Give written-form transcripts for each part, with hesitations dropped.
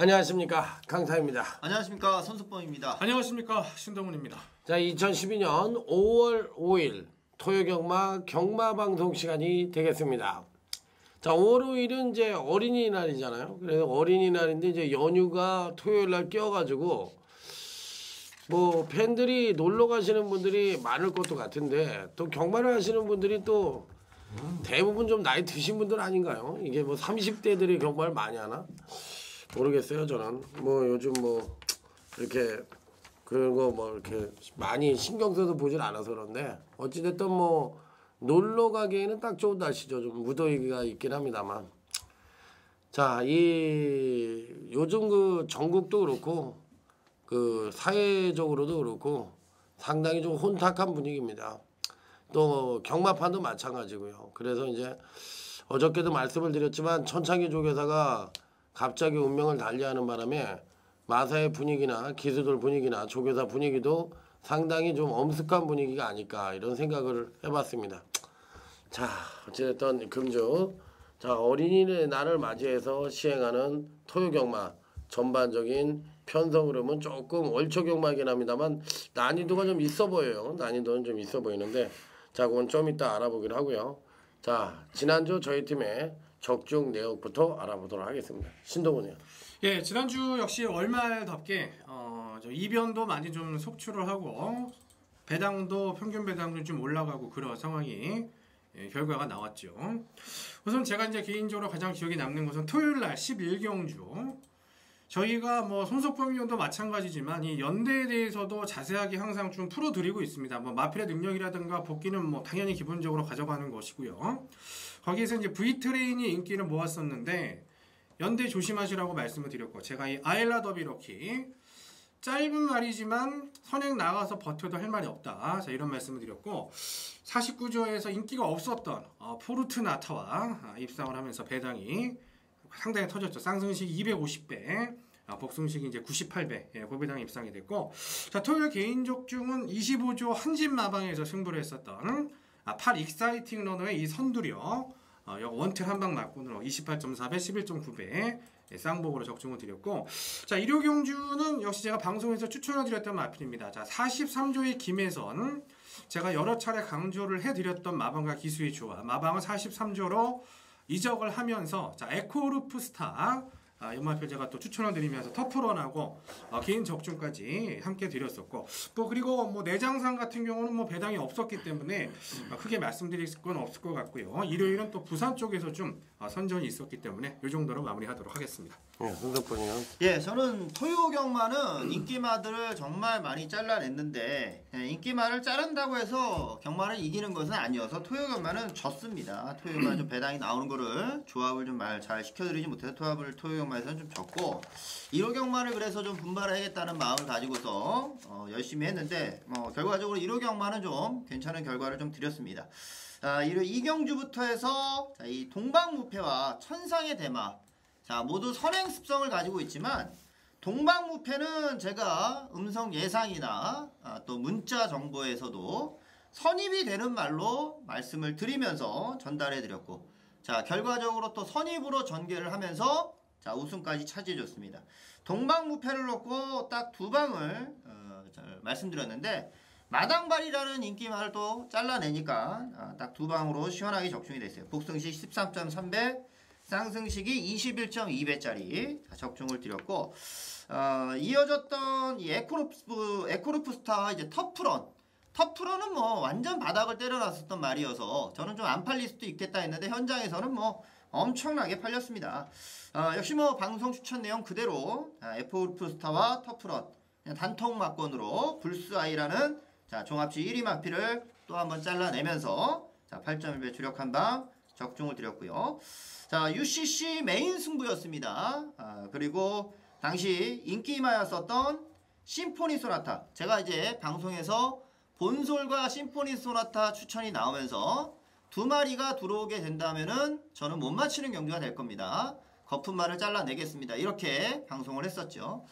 안녕하십니까, 강타입니다. 안녕하십니까, 선수범입니다. 안녕하십니까, 신동훈입니다. 자, 2012년 5월 5일 토요경마 경마방송 시간이 되겠습니다. 자, 5월 5일은 이제 어린이날이잖아요. 그래서 어린이날인데 이제 연휴가 토요일날 껴가지고 뭐 팬들이 놀러 가시는 분들이 많을 것도 같은데 또 경마를 하시는 분들이 또 대부분 좀 나이 드신 분들 아닌가요? 이게 뭐 30대들이 경마를 많이 하나? 모르겠어요. 저는 뭐 요즘 뭐 이렇게 그런 거 뭐 이렇게 많이 신경 써서 보질 않아서 그런데 어찌됐든 뭐 놀러 가기에는 딱 좋은 날씨죠. 좀 무더위가 있긴 합니다만. 자, 이 요즘 그 전국도 그렇고 그 사회적으로도 그렇고 상당히 좀 혼탁한 분위기입니다. 또 경마판도 마찬가지고요. 그래서 이제 어저께도 말씀을 드렸지만 천창기 조교사가 갑자기 운명을 달리하는 바람에 마사의 분위기나 기수들 분위기나 조교사 분위기도 상당히 좀 엄숙한 분위기가 아닐까 이런 생각을 해봤습니다. 자, 어쨌든 금주 자 어린이의 날을 맞이해서 시행하는 토요경마 전반적인 편성 흐름은 조금 월초경마이긴 합니다만 난이도가 좀 있어 보여요. 난이도는 좀 있어 보이는데 자, 그건 좀 이따 알아보기로 하고요. 자, 지난주 저희 팀의 적중 내역부터 알아보도록 하겠습니다. 신동훈이요. 예, 지난주 역시 월말답게 저 이변도 많이 좀 속출을 하고 배당도 평균 배당도 좀 올라가고 그런 상황이 결과가 나왔죠. 우선 제가 이제 개인적으로 가장 기억에 남는 것은 토요일 날 11경주 저희가 뭐 손석범 위원도 마찬가지지만 이 연대에 대해서도 자세하게 항상 좀 풀어드리고 있습니다. 뭐 마필의 능력이라든가 복귀는 뭐 당연히 기본적으로 가져가는 것이고요. 거기에서 이제 V트레인이 인기를 모았었는데 연대 조심하시라고 말씀을 드렸고 제가 이 아일라 더비 럭키 짧은 말이지만 선행 나가서 버텨도 할 말이 없다. 자, 이런 말씀을 드렸고 49조에서 인기가 없었던 포르투나타와 입상을 하면서 배당이 상당히 터졌죠. 쌍승식 250배, 복승식 이제 98배, 고배당이 입상이 됐고, 자, 토요일 개인 적중은 25조 한진 마방에서 승부를 했었던 8 익사이팅 러너의 이 선두력, 원틀 한방 맞고는 28.4배, 11.9배 쌍복으로 적중을 드렸고, 자, 일요 경주는 역시 제가 방송에서 추천을 드렸던 마필입니다. 자, 43조의 김혜선, 제가 여러 차례 강조를 해드렸던 마방과 기수의 조화, 마방은 43조로 이적을 하면서 자 에코루프 스타 연말표 제가 또 추천을 드리면서 터프런하고 개인 적중까지 함께 드렸었고 또 그리고 뭐 내장상 같은 경우는 뭐 배당이 없었기 때문에 크게 말씀드릴 건 없을 것 같고요. 일요일은 또 부산 쪽에서 좀 선전이 있었기 때문에 이 정도로 마무리하도록 하겠습니다. 네, 손석범이요. 예, 저는 토요경마는 인기마들을 정말 많이 잘라냈는데 인기마를 자른다고 해서 경마를 이기는 것은 아니어서 토요경마는 졌습니다. 토요경마 좀 배당이 나오는 거를 조합을 좀 잘 시켜드리지 못해서 토요경마에서는 좀 졌고 1호 경마를 그래서 좀 분발하겠다는 마음을 가지고서 열심히 했는데 결과적으로 1호 경마는 좀 괜찮은 결과를 좀 드렸습니다. 자, 2경주부터 해서 자, 이 동방무패와 천상의 대마 자, 모두 선행 습성을 가지고 있지만 동방무패는 제가 음성 예상이나 또 문자 정보에서도 선입이 되는 말로 말씀을 드리면서 전달해 드렸고 자, 결과적으로 또 선입으로 전개를 하면서 자, 우승까지 차지해줬습니다. 동방무패를 놓고 딱 두 방을 말씀드렸는데 마당발이라는 인기말을 또 잘라내니까 딱 두 방으로 시원하게 적중이 됐어요. 복승식 13.3배 쌍승식이 21.2배짜리 적중을 드렸고 이어졌던 이 에코루프 스타와 이제 터프런은 뭐 완전 바닥을 때려놨었던 말이어서 저는 좀 안 팔릴 수도 있겠다 했는데 현장에서는 뭐 엄청나게 팔렸습니다. 역시 뭐 방송 추천 내용 그대로 에코루프 스타와 터프런 그냥 단통 막권으로 불스아이라는 자 종합치 1위 마피를 또 한번 잘라내면서 자 8.1배 주력 한방 적중을 드렸고요. 자, UCC 메인 승부였습니다. 그리고 당시 인기마였었던 심포니 소나타. 제가 이제 방송에서 본솔과 심포니 소나타 추천이 나오면서 두 마리가 들어오게 된다면은 저는 못 맞히는 경기가 될 겁니다. 거품말을 잘라내겠습니다. 이렇게 방송을 했었죠.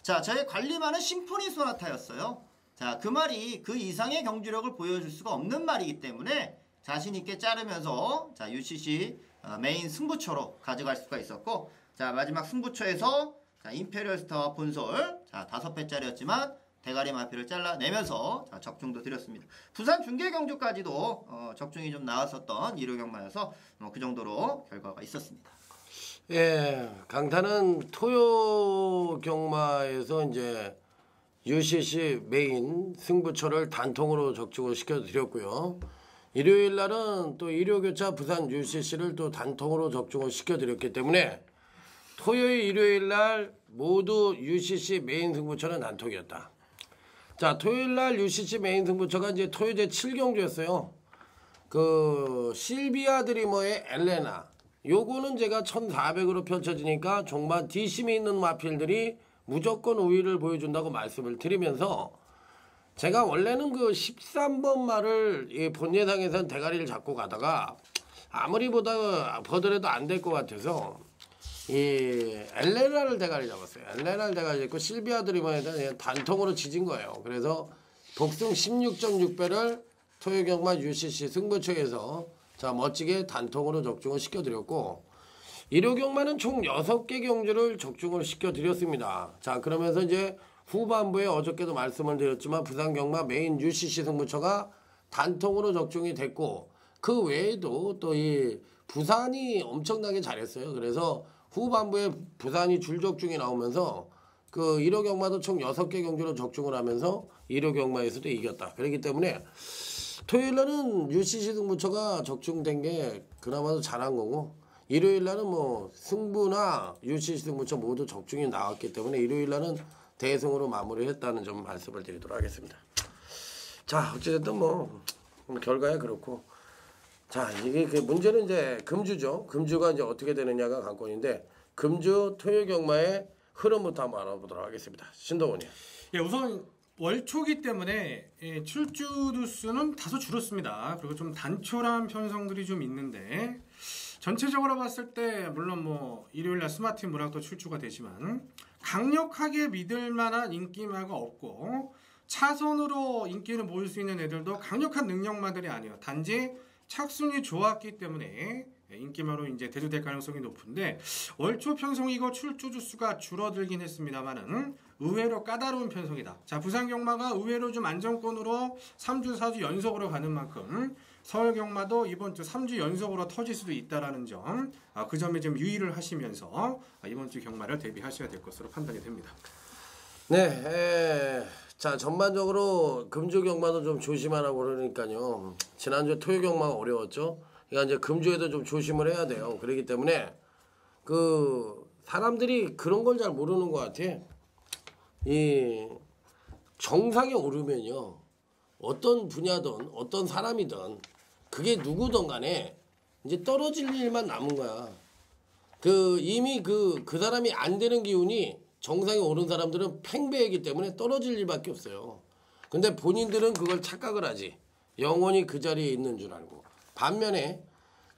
자, 저의 관리마는 심포니 소나타였어요. 자, 그 말이 그 이상의 경주력을 보여줄 수가 없는 말이기 때문에 자신있게 자르면서 자 UCC 메인 승부처로 가져갈 수가 있었고 자 마지막 승부처에서 자, 임페리얼 스타와 본솔. 자, 5패짜리였지만 대가리 마피를 잘라내면서 자, 적중도 드렸습니다. 부산 중계경주까지도 적중이 좀 나왔었던 1호 경마여서 그 정도로 결과가 있었습니다. 예, 강타는 토요 경마에서 이제 UCC 메인 승부처를 단통으로 적중을 시켜드렸고요. 일요일 날은 또 일요교차 부산 UCC를 또 단통으로 적중을 시켜드렸기 때문에 토요일, 일요일 날 모두 UCC 메인 승부처는 단통이었다. 자, 토요일 날 UCC 메인 승부처가 이제 토요제 7경주였어요. 그 실비아 드리머의 엘레나. 요거는 제가 1400으로 펼쳐지니까 종반 뒷심이 있는 마필들이 무조건 우위를 보여준다고 말씀을 드리면서 제가 원래는 그 13번 말을 본 예상에선 대가리를 잡고 가다가 아무리 보더라도 안 될 것 같아서 이 엘레나를 대가리 잡았어요. 엘레나를 대가리 잡고 실비아 드리머에 대한 단통으로 지진 거예요. 그래서 복승 16.6배를 토요경마 UCC 승부처에서 자 멋지게 단통으로 적중을 시켜드렸고 일요경마는 총 6개 경주를 적중을 시켜드렸습니다. 자 그러면서 이제 후반부에 어저께도 말씀을 드렸지만 부산경마 메인 UCC 승부처가 단통으로 적중이 됐고 그 외에도 또 이 부산이 엄청나게 잘했어요. 그래서 후반부에 부산이 줄적중이 나오면서 그 1호 경마도 총 6개 경주로 적중을 하면서 1호 경마에서도 이겼다. 그렇기 때문에 토요일날은 UCC 승부처가 적중된 게 그나마도 잘한 거고 일요일날은 뭐 승부나 UCC 승부처 모두 적중이 나왔기 때문에 일요일날은 대승으로 마무리했다는 점 말씀을 드리도록 하겠습니다. 자 어찌됐든 뭐 결과야 그렇고 자 이게 그 문제는 이제 금주죠. 금주가 이제 어떻게 되느냐가 관건인데 금주 토요 경마의 흐름부터 한번 알아보도록 하겠습니다. 신동훈이. 예, 우선 월초기 때문에 출주 두수는 다소 줄었습니다. 그리고 좀 단촐한 편성들이 좀 있는데 전체적으로 봤을 때 물론 뭐 일요일날 스마트 문학도 출주가 되지만 강력하게 믿을 만한 인기마가 없고 차선으로 인기를 모을 수 있는 애들도 강력한 능력마들이 아니에요. 단지 착순이 좋았기 때문에 인기마로 이제 대두될 가능성이 높은데 월초 편성이고 출주 주수가 줄어들긴 했습니다만은 의외로 까다로운 편성이다. 자 부산경마가 의외로 좀 안정권으로 3주 4주 연속으로 가는 만큼 서울경마도 이번 주 3주 연속으로 터질 수도 있다라는 점, 그 점에 좀 유의를 하시면서 이번 주 경마를 대비하셔야 될 것으로 판단이 됩니다. 네, 자 전반적으로 금주 경마도 좀 조심하라고 그러니까요. 지난주 토요 경마가 어려웠죠. 그러니까 이제 금주에도 좀 조심을 해야 돼요. 그렇기 때문에 그 사람들이 그런 걸 잘 모르는 것 같아. 이 정상에 오르면요, 어떤 분야든 어떤 사람이든 그게 누구든 간에 이제 떨어질 일만 남은 거야. 그 이미 그 사람이 안 되는 기운이 정상에 오른 사람들은 팽배하기 때문에 떨어질 일밖에 없어요. 근데 본인들은 그걸 착각을 하지. 영원히 그 자리에 있는 줄 알고. 반면에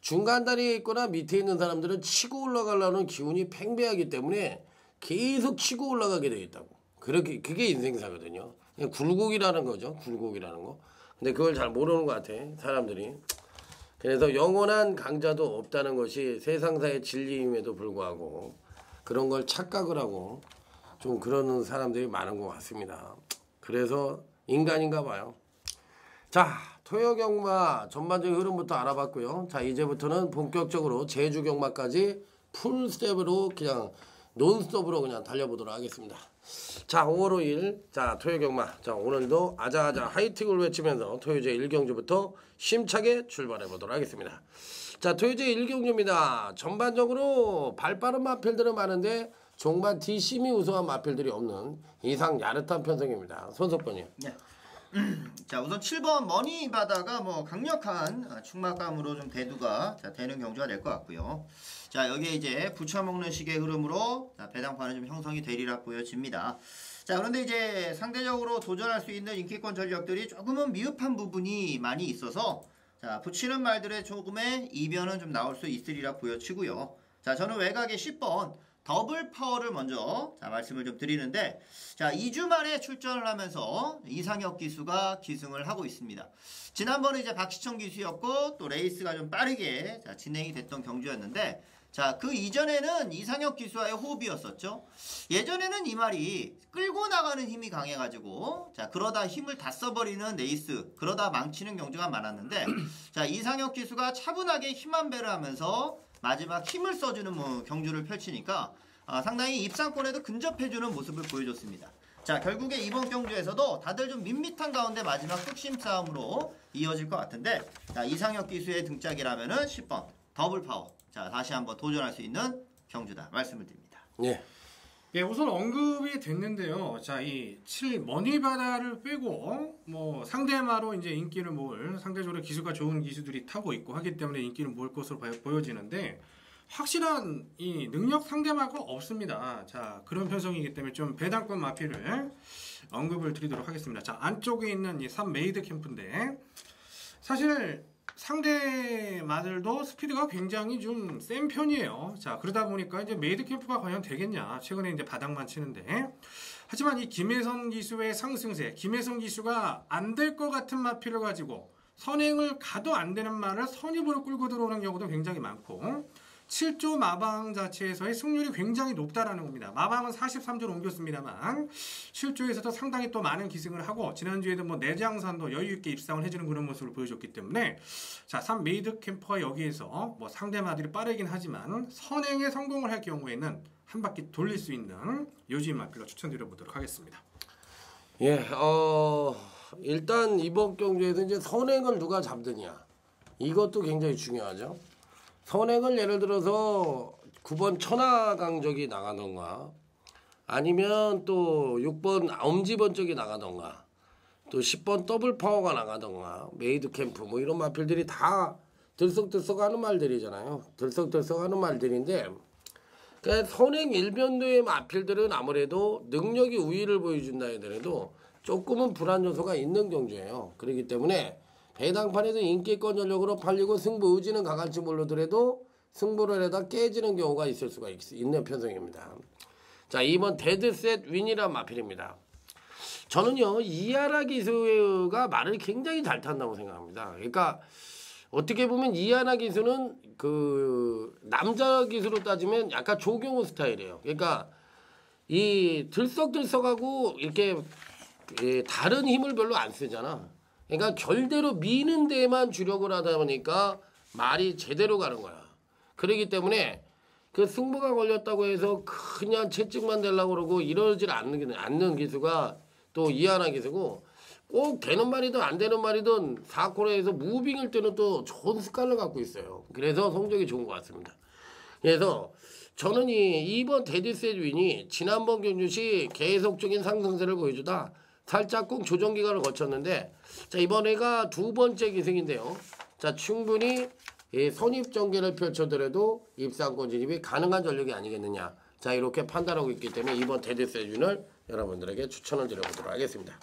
중간 다리에 있거나 밑에 있는 사람들은 치고 올라가려는 기운이 팽배하기 때문에 계속 치고 올라가게 되어 있다고. 그게 인생사거든요. 굴곡이라는 거죠. 굴곡이라는 거. 근데 그걸 잘 모르는 것 같아. 사람들이. 그래서 영원한 강자도 없다는 것이 세상사의 진리임에도 불구하고 그런 걸 착각을 하고 좀 그러는 사람들이 많은 것 같습니다. 그래서 인간인가 봐요. 자, 토요경마 전반적인 흐름부터 알아봤고요. 자, 이제부터는 본격적으로 제주경마까지 풀스텝으로 그냥 논스톱으로 그냥 달려보도록 하겠습니다. 자, 5월 5일 자 토요경마 자 오늘도 아자아자 화이팅을 외치면서 토요제 1경주부터 심차게 출발해 보도록 하겠습니다. 자 토요제 1경주입니다. 전반적으로 발빠른 마필들은 많은데 종반 뒷심이 우수한 마필들이 없는 이상 야릇한 편성입니다. 손석번이요. 네. 자 우선 7번 머니바다가 뭐 강력한 충막감으로 좀 대두가 되는 경주가 될 것 같고요. 자 여기에 이제 붙여먹는 식의 흐름으로 배당판은 좀 형성이 되리라 보여집니다. 자 그런데 이제 상대적으로 도전할 수 있는 인기권 전력들이 조금은 미흡한 부분이 많이 있어서 자 붙이는 말들의 조금의 이변은 좀 나올 수 있으리라 보여지고요. 자 저는 외곽의 10번 더블 파워를 먼저 말씀을 좀 드리는데 자 2주 만에 출전을 하면서 이상혁 기수가 기승을 하고 있습니다. 지난번에 이제 박시청 기수였고 또 레이스가 좀 빠르게 진행이 됐던 경주였는데 자, 그 이전에는 이상혁 기수와의 호흡이었었죠. 예전에는 이 말이 끌고 나가는 힘이 강해가지고 자 그러다 힘을 다 써버리는 레이스, 그러다 망치는 경주가 많았는데 자 이상혁 기수가 차분하게 힘만 배를 하면서 마지막 힘을 써주는 뭐 경주를 펼치니까 상당히 입상권에도 근접해주는 모습을 보여줬습니다. 자 결국에 이번 경주에서도 다들 좀 밋밋한 가운데 마지막 뚝심 싸움으로 이어질 것 같은데 자 이상혁 기수의 등짝이라면은 10번 더블 파워 자 다시 한번 도전할 수 있는 경주다 말씀을 드립니다. 예. 예, 우선 언급이 됐는데요. 자, 이 7 머니바다를 빼고 뭐 상대마로 이제 인기를 모을 상대적으로 기수가 좋은 기수들이 타고 있고 하기 때문에 인기를 모을 것으로 보여지는데 확실한 이 능력 상대마가 없습니다. 자, 그런 편성이기 때문에 좀 배당권 마피를 언급을 드리도록 하겠습니다. 자, 안쪽에 있는 이 3 메이드 캠프인데 사실 상대마들도 스피드가 굉장히 좀 센 편이에요. 자, 그러다 보니까 이제 메이드 캠프가 과연 되겠냐. 최근에 이제 바닥만 치는데. 하지만 이 김혜선 기수의 상승세, 김혜선 기수가 안 될 것 같은 마피를 가지고 선행을 가도 안 되는 말을 선입으로 끌고 들어오는 경우도 굉장히 많고 7조 마방 자체에서의 승률이 굉장히 높다라는 겁니다. 마방은 43조로 옮겼습니다만 7조에서도 상당히 또 많은 기승을 하고 지난주에도 뭐 내장산도 여유있게 입상을 해주는 그런 모습을 보여줬기 때문에 자 3 메이드 캠퍼가 여기에서 뭐 상대마들이 빠르긴 하지만 선행에 성공을 할 경우에는 한 바퀴 돌릴 수 있는 요지인 마필로 추천드려 보도록 하겠습니다. 예, 일단 이번 경주에서 이제 선행을 누가 잡느냐 이것도 굉장히 중요하죠. 선행을 예를 들어서 9번 천하강적이 나가던가 아니면 또 6번 엄지번 쪽이 나가던가 또 10번 더블파워가 나가던가 메이드 캠프 뭐 이런 마필들이 다 들썩들썩 하는 말들이잖아요. 들썩들썩 하는 말들인데 그러니까 선행 일변도의 마필들은 아무래도 능력이 우위를 보여준다 하더라도 조금은 불안 요소가 있는 경주예요. 그렇기 때문에 배당판에서 인기권 전력으로 팔리고 승부 의지는 강할지 몰라더라도 승부를 해다 깨지는 경우가 있을 수가 있는 편성입니다. 자, 2번 데드셋 윈이란 마필입니다. 저는요 이하라 기수가 말을 굉장히 잘 탄다고 생각합니다. 그러니까 어떻게 보면 이하라 기수는 그 남자 기수로 따지면 약간 조경호 스타일이에요. 그러니까 이 들썩들썩하고 이렇게 다른 힘을 별로 안 쓰잖아. 그러니까 결대로 미는 데만 주력을 하다 보니까 말이 제대로 가는 거야. 그렇기 때문에 그 승부가 걸렸다고 해서 그냥 채찍만 대려고 그러고 이러질 않는 기수가 또 이하나 기수고 꼭 되는 말이든 안 되는 말이든 4코너에서 무빙일 때는 또 좋은 습관을 갖고 있어요. 그래서 성적이 좋은 것 같습니다. 그래서 저는 이 2번 데드셋 윈이 지난번 경주시 계속적인 상승세를 보여주다 살짝 꼭 조정 기간을 거쳤는데 자 이번에가 두 번째 기승인데요. 자 충분히 선입 전개를 펼쳐더라도 입상권 진입이 가능한 전력이 아니겠느냐. 자 이렇게 판단하고 있기 때문에 이번 데드셋 윈을 여러분들에게 추천을 드려보도록 하겠습니다.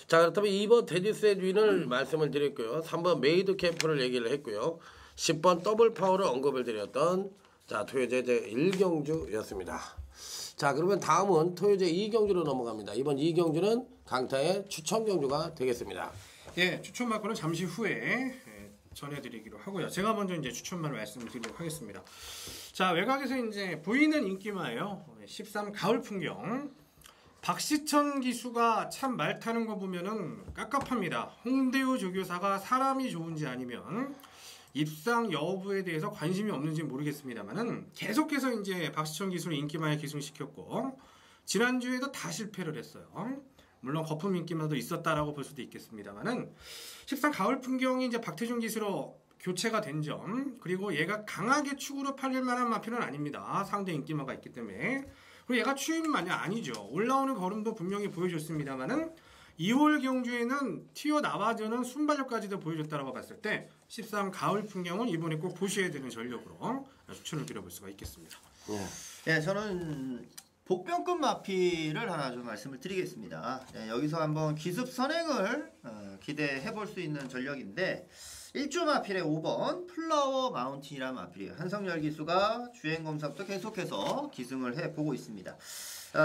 자 그렇다면 2번 데드셋 윈을 말씀을 드렸고요. 3번 메이드 캠프를 얘기를 했고요. 10번 더블 파워를 언급을 드렸던 자 토요제 1경주였습니다. 자 그러면 다음은 토요제 2경주로 넘어갑니다. 이번 2경주는 강타의 추천 경주가 되겠습니다. 예, 추천받고는 잠시 후에 전해드리기로 하고요. 제가 먼저 이제 추천만을 말씀드리도록 하겠습니다. 자 외곽에서 이제 보이는 인기마예요. 13 가을 풍경. 박시천 기수가 참 말 타는 거 보면은 깝깝합니다. 홍대우 조교사가 사람이 좋은지 아니면 입상 여부에 대해서 관심이 없는지 모르겠습니다만은 계속해서 이제 박시천 기수를 인기마에 기승시켰고 지난주에도 다 실패를 했어요. 물론 거품 인기마도 있었다라고 볼 수도 있겠습니다만은 13 가을 풍경이 이제 박태준 기수로 교체가 된 점 그리고 얘가 강하게 축으로 팔릴 만한 마필은 아닙니다. 상대 인기마가 있기 때문에 그리고 얘가 추임만이 아니죠. 올라오는 걸음도 분명히 보여줬습니다만은 2월 경주에는 튀어나와주는 순발력까지도 보여줬다라고 봤을 때 13 가을 풍경은 이번에 꼭 보셔야 되는 전력으로 추천을 드려볼 수가 있겠습니다. 네, 저는 복병급 마피를 하나 좀 말씀을 드리겠습니다. 네, 여기서 한번 기습 선행을 기대해 볼 수 있는 전력인데 1조 마필의 5번 플라워 마운틴이라는 마필이에요. 한성열 기수가 주행검사부터 계속해서 기승을 해보고 있습니다.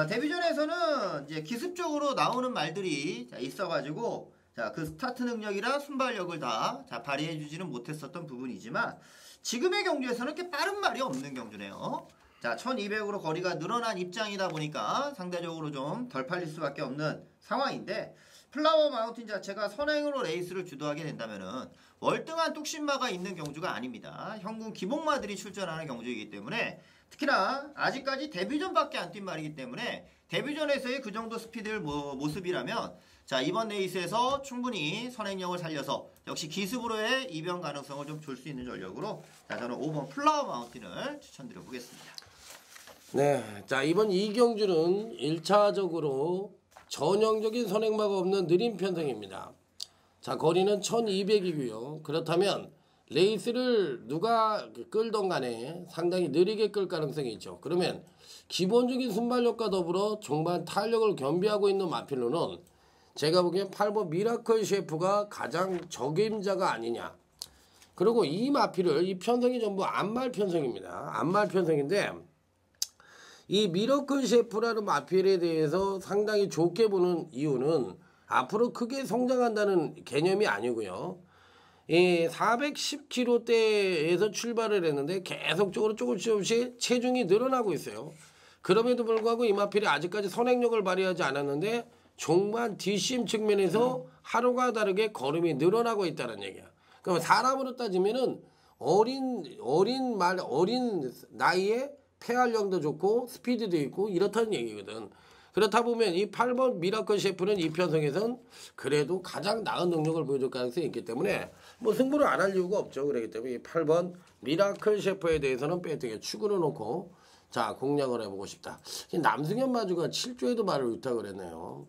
데뷔전에서는 이제 기습적으로 나오는 말들이 있어가지고 그 스타트 능력이랑 순발력을 다 발휘해주지는 못했었던 부분이지만 지금의 경주에서는 이렇게 빠른 말이 없는 경주네요. 자, 1200으로 거리가 늘어난 입장이다 보니까 상대적으로 좀 덜 팔릴 수밖에 없는 상황인데 플라워 마운틴 자체가 선행으로 레이스를 주도하게 된다면은 월등한 뚝심마가 있는 경주가 아닙니다. 현군 기복마들이 출전하는 경주이기 때문에 특히나 아직까지 데뷔전밖에 안 뛴 말이기 때문에 데뷔전에서의 그 정도 스피드 모습이라면 자, 이번 레이스에서 충분히 선행력을 살려서 역시 기습으로의 이변 가능성을 좀 줄 수 있는 전력으로 자, 저는 5번 플라워 마운틴을 추천드려 보겠습니다. 네, 자 이번 이 경주는 1차적으로 전형적인 선행마가 없는 느린 편성입니다. 자, 거리는 1200이고요. 그렇다면 레이스를 누가 끌던 간에 상당히 느리게 끌 가능성이 있죠. 그러면 기본적인 순발력과 더불어 종반 탄력을 겸비하고 있는 마필로는 제가 보기엔 8번 미라클 셰프가 가장 적임자가 아니냐. 그리고 이 마필을 이 편성이 전부 안말 편성입니다. 안말 편성인데 이 미라클 셰프라는 마필에 대해서 상당히 좋게 보는 이유는 앞으로 크게 성장한다는 개념이 아니고요. 이 410kg대에서 출발을 했는데 계속적으로 조금씩 체중이 늘어나고 있어요. 그럼에도 불구하고 이 마필이 아직까지 선행력을 발휘하지 않았는데 종반 뒷심 측면에서 하루가 다르게 걸음이 늘어나고 있다는 얘기야. 그럼 사람으로 따지면은 어린 나이에 폐활량도 좋고 스피드도 있고 이렇다는 얘기거든. 그렇다 보면 이 8번 미라클 셰프는 이 편성에선 그래도 가장 나은 능력을 보여줄 가능성이 있기 때문에 뭐 승부를 안 할 이유가 없죠. 그렇기 때문에 이 8번 미라클 셰프에 대해서는 빼뜨게 축으로 놓고 자 공략을 해보고 싶다. 남승현 마주가 7조에도 말을 못하고 그랬네요.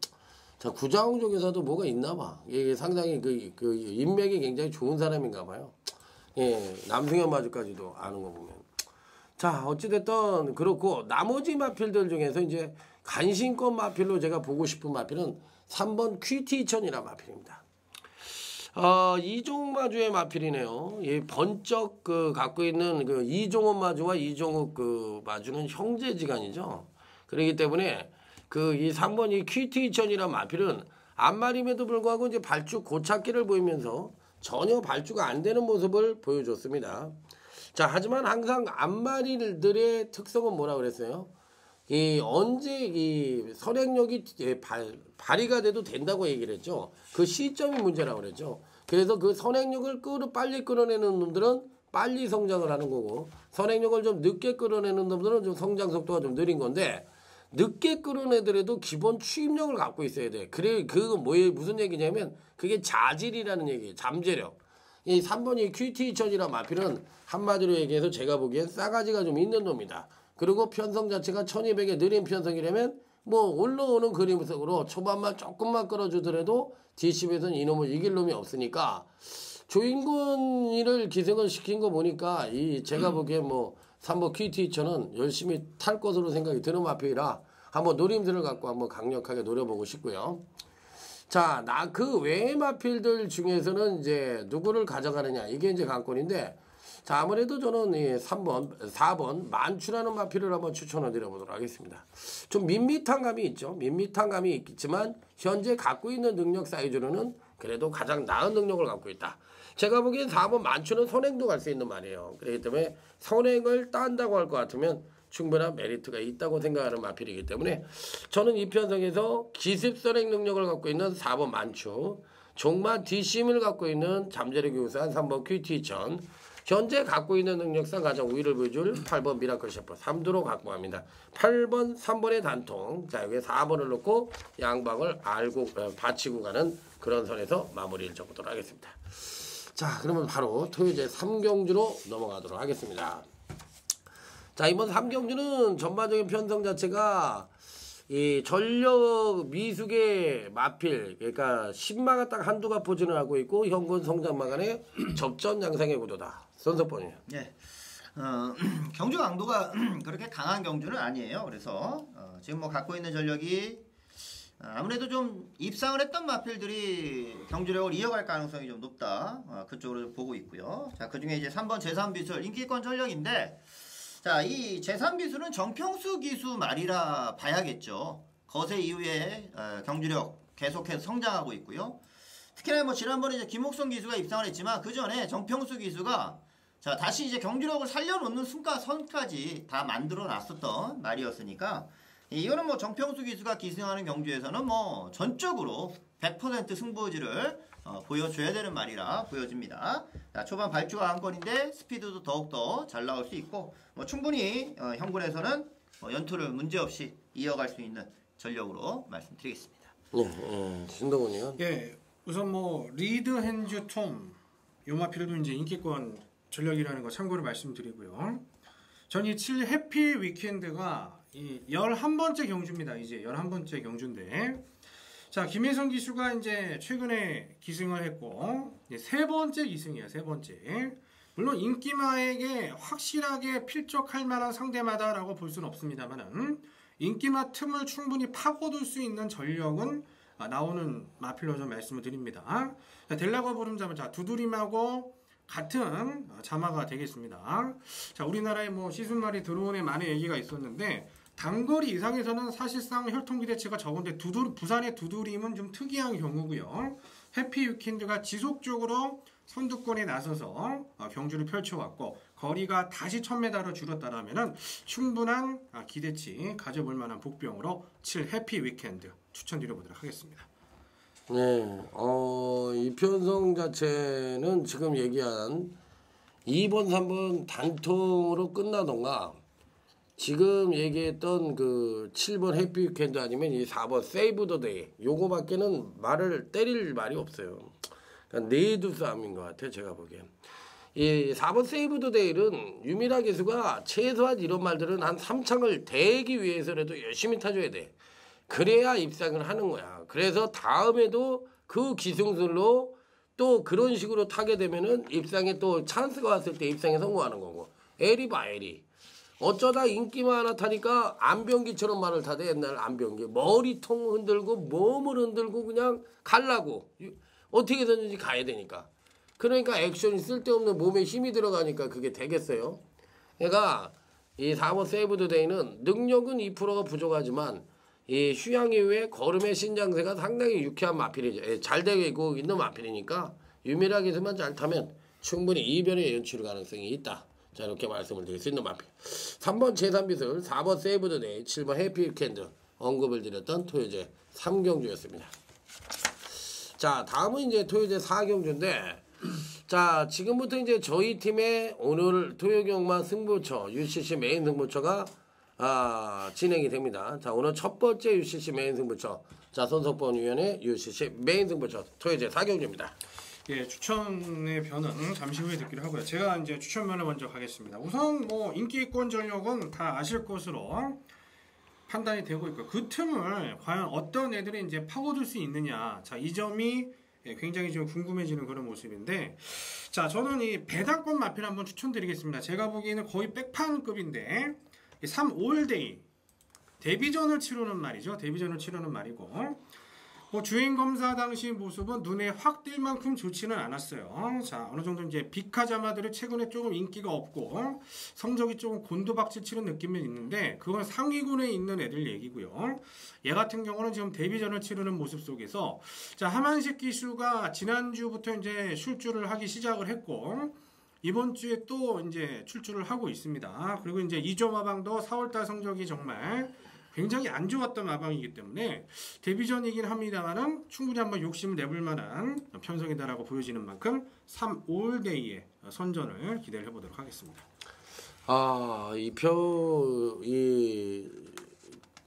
자 구자홍 쪽에서도 뭐가 있나 봐. 이게 상당히 그 인맥이 굉장히 좋은 사람인가 봐요. 예, 남승현 마주까지도 아는 거 보면. 자 어찌됐든 그렇고 나머지 마필들 중에서 이제 간신권 마필로 제가 보고 싶은 마필은 3번 퀴티2000이라는 마필입니다. 이종욱 마주의 마필이네요. 이 번쩍 갖고 있는 그 이종원 마주와 이종욱 그 마주는 형제지간이죠. 그렇기 때문에 이 3번 이 퀴티2000이라는 마필은 앞말임에도 불구하고 이제 발주 고착기를 보이면서 전혀 발주가 안 되는 모습을 보여줬습니다. 자 하지만 항상 앞마리들의 특성은 뭐라 그랬어요? 언제 이 선행력이 발휘가 돼도 된다고 얘기를 했죠. 그 시점이 문제라고 그랬죠. 그래서 그 선행력을 빨리 끌어내는 놈들은 빨리 성장을 하는 거고 선행력을 좀 늦게 끌어내는 놈들은 좀 성장 속도가 좀 느린 건데 늦게 끌어내더라도 기본 추임력을 갖고 있어야 돼. 그래 그거 무슨 얘기냐면 그게 자질이라는 얘기예요. 잠재력. 이 3번이 퀴티2000이란 마필은 한마디로 얘기해서 제가 보기엔 싸가지가 좀 있는 놈이다. 그리고 편성 자체가 1200의 느린 편성이라면 뭐 올라오는 그림 속으로 초반만 조금만 끌어주더라도 뒷심에서는 이놈을 이길 놈이 없으니까 조인근이를 기생을 시킨 거 보니까 제가 보기엔 뭐 3번 퀴티2000은 열심히 탈 것으로 생각이 드는 마필이라 한번 노림들을 갖고 한번 강력하게 노려보고 싶고요. 자, 그 외의 마필들 중에서는 이제 누구를 가져가느냐 이게 이제 관건인데 자 아무래도 저는 4번 만추라는 마필을 한번 추천을 드려보도록 하겠습니다. 좀 밋밋한 감이 있죠. 밋밋한 감이 있지만 현재 갖고 있는 능력 사이즈로는 그래도 가장 나은 능력을 갖고 있다. 제가 보기엔 4번 만추는 선행도 갈 수 있는 말이에요. 그렇기 때문에 선행을 딴다고 할 것 같으면 충분한 메리트가 있다고 생각하는 마필이기 때문에 저는 이 편성에서 기습 선행 능력을 갖고 있는 4번 만추, 종마 뒷심을 갖고 있는 잠재력이 우수한 3번 퀴티2000, 현재 갖고 있는 능력상 가장 우위를 보여줄 8번 미라클 셰프 3두로 갖고 갑니다. 8번 3번의 단통. 자 여기 4번을 놓고 양방을 받치고 가는 그런 선에서 마무리를 접도록 하겠습니다. 자 그러면 바로 토요제 3경주로 넘어가도록 하겠습니다. 자 이번 3경주는 전반적인 편성 자체가 이 전력 미숙의 마필 그러니까 신마가 딱 한두가 포진을 하고 있고 현군 성장마 간의 접전 양상의 구도다. 선석번이에요. 예. 경주 강도가 그렇게 강한 경주는 아니에요. 그래서 지금 뭐 갖고 있는 전력이 아무래도 좀 입상을 했던 마필들이 경주력을 이어갈 가능성이 좀 높다. 그쪽으로 좀 보고 있고요. 자, 그중에 이제 3번 제3비술 인기권 전력인데 자, 이 제3비술은 정평수 기수 말이라 봐야겠죠. 거세 이후에 경주력 계속해서 성장하고 있고요. 특히나 뭐 지난번에 이제 김옥성 기수가 입상을 했지만 그 전에 정평수 기수가 자, 다시 이제 경주력을 살려놓는 선까지 다 만들어 놨었던 말이었으니까 이거는 뭐 정평수 기수가 기승하는 경주에서는 뭐 전적으로 100% 승부지를 보여줘야 되는 말이라 보여집니다. 자, 초반 발주가 한건인데 스피드도 더욱더 잘 나올 수 있고 뭐 충분히 형군에서는 연투를 문제없이 이어갈 수 있는 전력으로 말씀드리겠습니다. 신동훈이요? 예, 우선 뭐 리드 핸즈 톰 요마필도 이제 인기권 전력이라는 거 참고로 말씀드리고요. 전 이 7 해피 위켄드가 이 11번째 경주입니다. 이제 11번째 경주인데 자, 김혜성 기수가 이제 최근에 기승을 했고 이제 세 번째 기승이에요. 세 번째. 물론 인기마에게 확실하게 필적할 만한 상대마다라고 볼 수는 없습니다만은 인기마 틈을 충분히 파고들 수 있는 전력은 나오는 마필로 좀 말씀을 드립니다. 자, 델라고 부름자면 자, 두드림하고 같은 자마가 되겠습니다. 자, 우리나라에 뭐 시순말이 들어오네 많은 얘기가 있었는데 단거리 이상에서는 사실상 혈통기대치가 적은데 부산의 두드림은 좀 특이한 경우고요. 해피 위켄드가 지속적으로 선두권에 나서서 경주를 펼쳐왔고 거리가 다시 1000m로 줄었다라면 충분한 기대치 가져볼 만한 복병으로 7 해피 위켄드 추천드려보도록 하겠습니다. 네, 이편성 자체는 지금 얘기한 2번, 3번 단통으로 끝나던가 지금 얘기했던 그 7번 해피 위켄드 아니면 이 4번 세이브 더 데이 요거밖에는 말을 때릴 말이 없어요. 그러니까 내두 싸움인 것 같아요. 제가 보기엔. 이 4번 세이브 더 데이는 유미라 기수가 최소한 이런 말들은 한 3창을 대기 위해서라도 열심히 타줘야 돼. 그래야 입상을 하는 거야. 그래서 다음에도 그 기승술로 또 그런 식으로 타게 되면은 입상에 또 찬스가 왔을 때 입상에 성공하는 거고. 에리 봐 에리. 어쩌다 인기만 하나 타니까 안병기처럼 말을 타대. 옛날 안병기. 머리통 흔들고 몸을 흔들고 그냥 갈라고. 어떻게 해서든지 가야 되니까. 그러니까 액션이 쓸데없는 몸에 힘이 들어가니까 그게 되겠어요. 그러니까 이 4번 세이브 더 데이는 능력은 2%가 부족하지만 이 휴양 이후에 걸음의 신장세가 상당히 유쾌한 마필이죠. 잘 되고 있는 마필이니까 유밀하게서만 잘 타면 충분히 이변의 연출을 가능성이 있다. 자, 이렇게 말씀을 드릴 수 있는 마필. 3번 제3비술, 4번 세이브 더 데이, 7번 해피 위켄드 언급을 드렸던 토요제 3경주였습니다. 자, 다음은 이제 토요제 4경주인데 자, 지금부터 이제 저희 팀의 오늘 토요경마 승부처 UCC 메인 승부처가 진행이 됩니다. 자, 오늘 첫 번째 UCC 메인 승부처. 자, 손석번 위원의 UCC 메인 승부처 토요제 4경주입니다. 예, 추천의 변은 잠시 후에 듣기로 하고요. 제가 이제 추천면을 먼저 가겠습니다. 우선 뭐 인기권 전력은 다 아실 것으로 판단이 되고 있고 그 틈을 과연 어떤 애들이 이제 파고들 수 있느냐. 자, 이 점이 굉장히 좀 궁금해지는 그런 모습인데 자, 저는 이 배당권 마필 한번 추천드리겠습니다. 제가 보기에는 거의 백판급인데 3, 5일데이 데뷔전을 치르는 말이죠. 데뷔전을 치르는 말이고 뭐 주행 검사 당시 모습은 눈에 확 띌 만큼 좋지는 않았어요. 자, 어느 정도 이제 비카자마들이 최근에 조금 인기가 없고 성적이 조금 곤두박질 치는 느낌이 있는데 그건 상위군에 있는 애들 얘기고요. 얘 같은 경우는 지금 데뷔전을 치르는 모습 속에서 자, 하만식 기수가 지난주부터 이제 출주를 하기 시작을 했고 이번 주에 또 이제 출주를 하고 있습니다. 그리고 이제 이조 마방도 4월달 성적이 정말 굉장히 안 좋았던 마방이기 때문에 데뷔전이긴 합니다만은 충분히 한번 욕심을 내볼 만한 편성이다라고 보여지는 만큼 3, 5일데이의 선전을 기대를 해보도록 하겠습니다.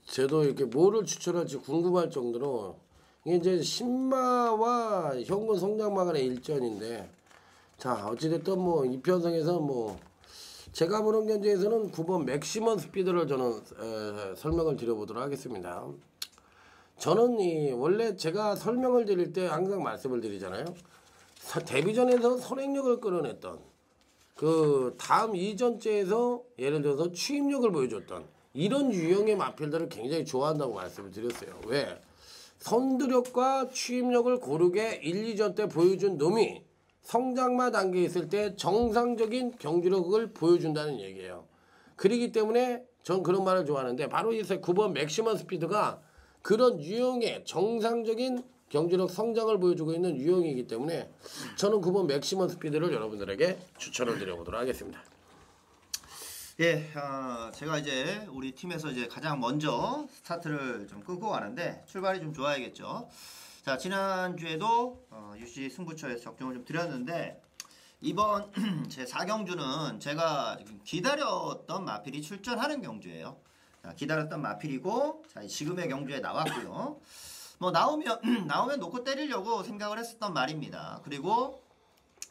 저도 이렇게 뭐를 추천할지 궁금할 정도로 이게 이제 신마와 현군 성장마 간의 일전인데 자, 어찌됐든 뭐 이 편성에서 뭐 제가 보는 견제에서는 9번 맥시멈 스피드를 저는 설명을 드려보도록 하겠습니다. 저는 원래 제가 설명을 드릴 때 항상 말씀을 드리잖아요. 데뷔전에서 선행력을 끌어냈던 그 다음 이전째에서 예를 들어서 추임력을 보여줬던 이런 유형의 마필들을 굉장히 좋아한다고 말씀을 드렸어요. 왜? 선두력과 추임력을 고르게 1, 2전 때 보여준 놈이 성장마 단계에 있을 때 정상적인 경주력을 보여준다는 얘기예요. 그렇기 때문에 전 그런 말을 좋아하는데 바로 이 9번 맥시멈 스피드가 그런 유형의 정상적인 경주력 성장을 보여주고 있는 유형이기 때문에 저는 9번 맥시멈 스피드를 여러분들에게 추천을 드려보도록 하겠습니다. 예, 제가 이제 우리 팀에서 이제 가장 먼저 스타트를 좀 끊고 가는데 출발이 좀 좋아야겠죠. 자, 지난주에도 UC 승부처에서 적중을 좀 드렸는데 이번 제 4경주는 제가 기다렸던 마필이 출전하는 경주예요. 자, 기다렸던 마필이고, 자, 지금의 경주에 나왔고요. 뭐 나오면 놓고 때리려고 생각을 했었던 말입니다. 그리고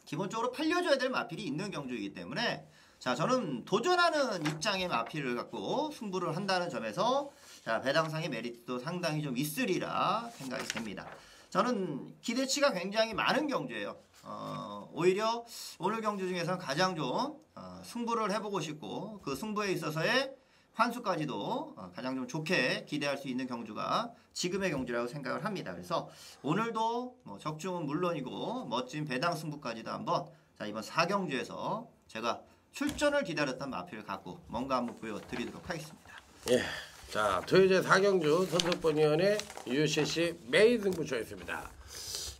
기본적으로 팔려줘야 될 마필이 있는 경주이기 때문에 자, 저는 도전하는 입장의 마필을 갖고 승부를 한다는 점에서 자, 배당상의 메리트도 상당히 좀 있으리라 생각이 됩니다. 저는 기대치가 굉장히 많은 경주예요. 오히려 오늘 경주 중에서 가장 좀 승부를 해보고 싶고 그 승부에 있어서의 환수까지도 가장 좀 좋게 기대할 수 있는 경주가 지금의 경주라고 생각을 합니다. 그래서 오늘도 뭐 적중은 물론이고 멋진 배당 승부까지도 한번 자, 이번 4경주에서 제가 출전을 기다렸던 마필을 갖고 뭔가 한번 보여드리도록 하겠습니다. 예, 자 토요제 4경주 선수권위원회 UCC 메인 승부처였습니다.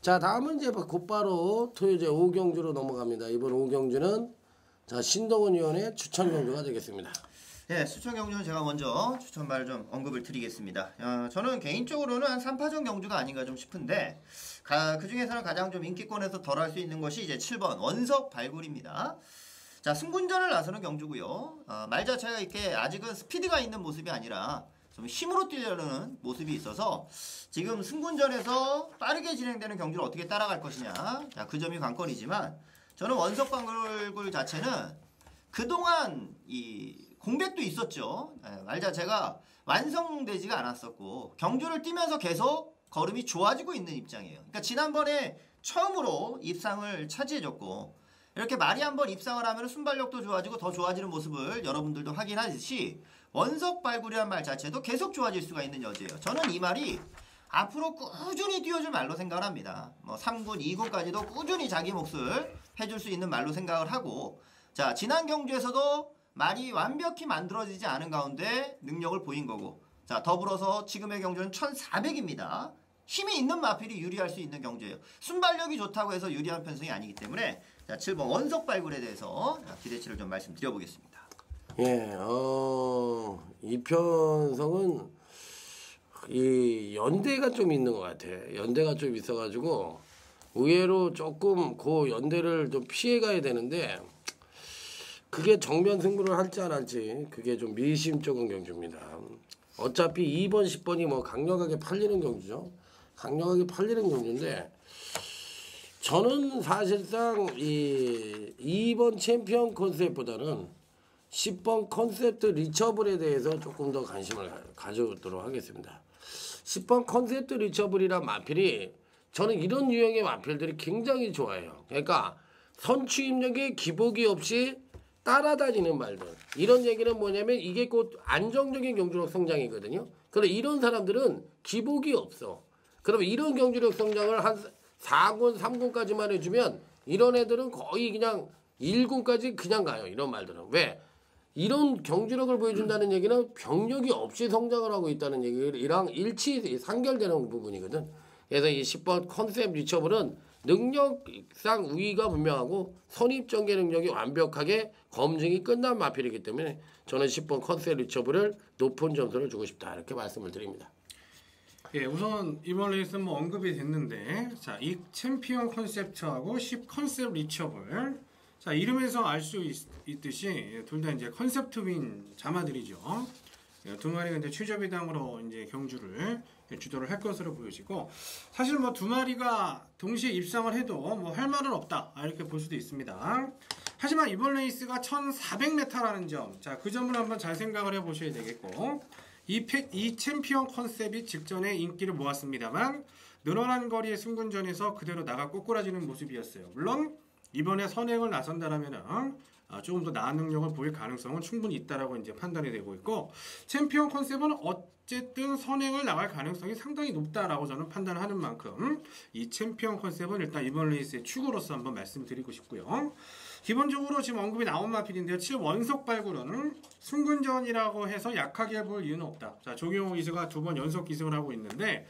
자 다음은 이제 곧바로 토요제 5경주로 넘어갑니다. 이번 5경주는 자 신동훈 위원의 추천 경주가 되겠습니다. 예, 추천 경주는 제가 먼저 추천말을 좀 언급을 드리겠습니다. 저는 개인적으로는 한 3파전 경주가 아닌가 좀 싶은데 그 중에서는 가장 좀 인기권에서 덜 할 수 있는 것이 이제 7번 원석 발굴입니다. 자, 승군전을 나서는 경주고요. 말 자체가 이렇게 아직은 스피드가 있는 모습이 아니라 좀 힘으로 뛰려는 모습이 있어서 지금 승군전에서 빠르게 진행되는 경주를 어떻게 따라갈 것이냐. 자, 그 점이 관건이지만 저는 원석 발굴 자체는 그동안 이 공백도 있었죠. 말 자체가 완성되지가 않았었고 경주를 뛰면서 계속 걸음이 좋아지고 있는 입장이에요. 그러니까 지난번에 처음으로 입상을 차지해줬고 이렇게 말이 한번 입상을 하면 순발력도 좋아지고 더 좋아지는 모습을 여러분들도 확인하듯이 원석 발굴이라는 말 자체도 계속 좋아질 수가 있는 여지예요. 저는 이 말이 앞으로 꾸준히 뛰어줄 말로 생각을 합니다. 뭐 3군, 2군까지도 꾸준히 자기 몫을 해줄 수 있는 말로 생각을 하고 자, 지난 경주에서도 말이 완벽히 만들어지지 않은 가운데 능력을 보인 거고 자, 더불어서 지금의 경주는 1400입니다. 힘이 있는 마필이 유리할 수 있는 경주예요. 순발력이 좋다고 해서 유리한 편성이 아니기 때문에 자, 7번 원석 발굴에 대해서 기대치를 좀 말씀드려보겠습니다. 예, 이 편성은 이 연대가 좀 있는 것 같아. 연대가 좀 있어가지고 의외로 조금 그 연대를 좀 피해가야 되는데 그게 정면 승부를 할지 안 할지 그게 좀 미심쩍은 경주입니다. 어차피 2번, 10번이 뭐 강력하게 팔리는 경주죠. 강력하게 팔리는 경주인데 저는 사실상 이 2번 챔피언 컨셉보다는 10번 컨셉트 리처블에 대해서 조금 더 관심을 가져오도록 하겠습니다. 10번 컨셉트 리처블이란 마필이 저는 이런 유형의 마필들이 굉장히 좋아해요. 그러니까 선취입력에 기복이 없이 따라다니는 말들. 이런 얘기는 뭐냐면 이게 곧 안정적인 경주력 성장이거든요. 그런데 이런 사람들은 기복이 없어. 그러면 이런 경주력 성장을 한 4군, 3군까지만 해주면 이런 애들은 거의 그냥 1군까지 그냥 가요. 이런 말들은. 왜? 이런 경주력을 보여준다는 얘기는 병력이 없이 성장을 하고 있다는 얘기랑 일치 상결되는 부분이거든. 그래서 이 10번 컨셉 리처블은 능력상 우위가 분명하고 선입전개 능력이 완벽하게 검증이 끝난 마필이기 때문에 저는 10번 컨셉 리처블을 높은 점수를 주고 싶다. 이렇게 말씀을 드립니다. 예, 우선 이번 레이스는 뭐 언급이 됐는데 자, 이 챔피언 컨셉트하고 10 컨셉 리처블 자, 이름에서 알 수 있듯이 둘 다 이제 컨셉트윈 자마들이죠. 두 마리가 이제 최저비당으로 이제 경주를 주도를 할 것으로 보여지고 사실 뭐 두 마리가 동시에 입상을 해도 뭐 할 말은 없다 이렇게 볼 수도 있습니다. 하지만 이번 레이스가 1400m라는 점, 자, 그 점을 한번 잘 생각을 해보셔야 되겠고 이 챔피언 컨셉이 직전에 인기를 모았습니다만 늘어난 거리의 승군전에서 그대로 나가 꼬꾸라지는 모습이었어요. 물론 이번에 선행을 나선다라면은 조금 더 나은 능력을 보일 가능성은 충분히 있다라고 이제 판단이 되고 있고 챔피언 컨셉은 어쨌든 선행을 나갈 가능성이 상당히 높다라고 저는 판단하는 만큼 이 챔피언 컨셉은 일단 이번 레이스의 축으로서 한번 말씀드리고 싶고요. 기본적으로 지금 언급이 나온 마필인데요. 7 원석 발굴은 승군전이라고 해서 약하게 볼 이유는 없다. 자, 조경호 기수가 2번 연속 기승을 하고 있는데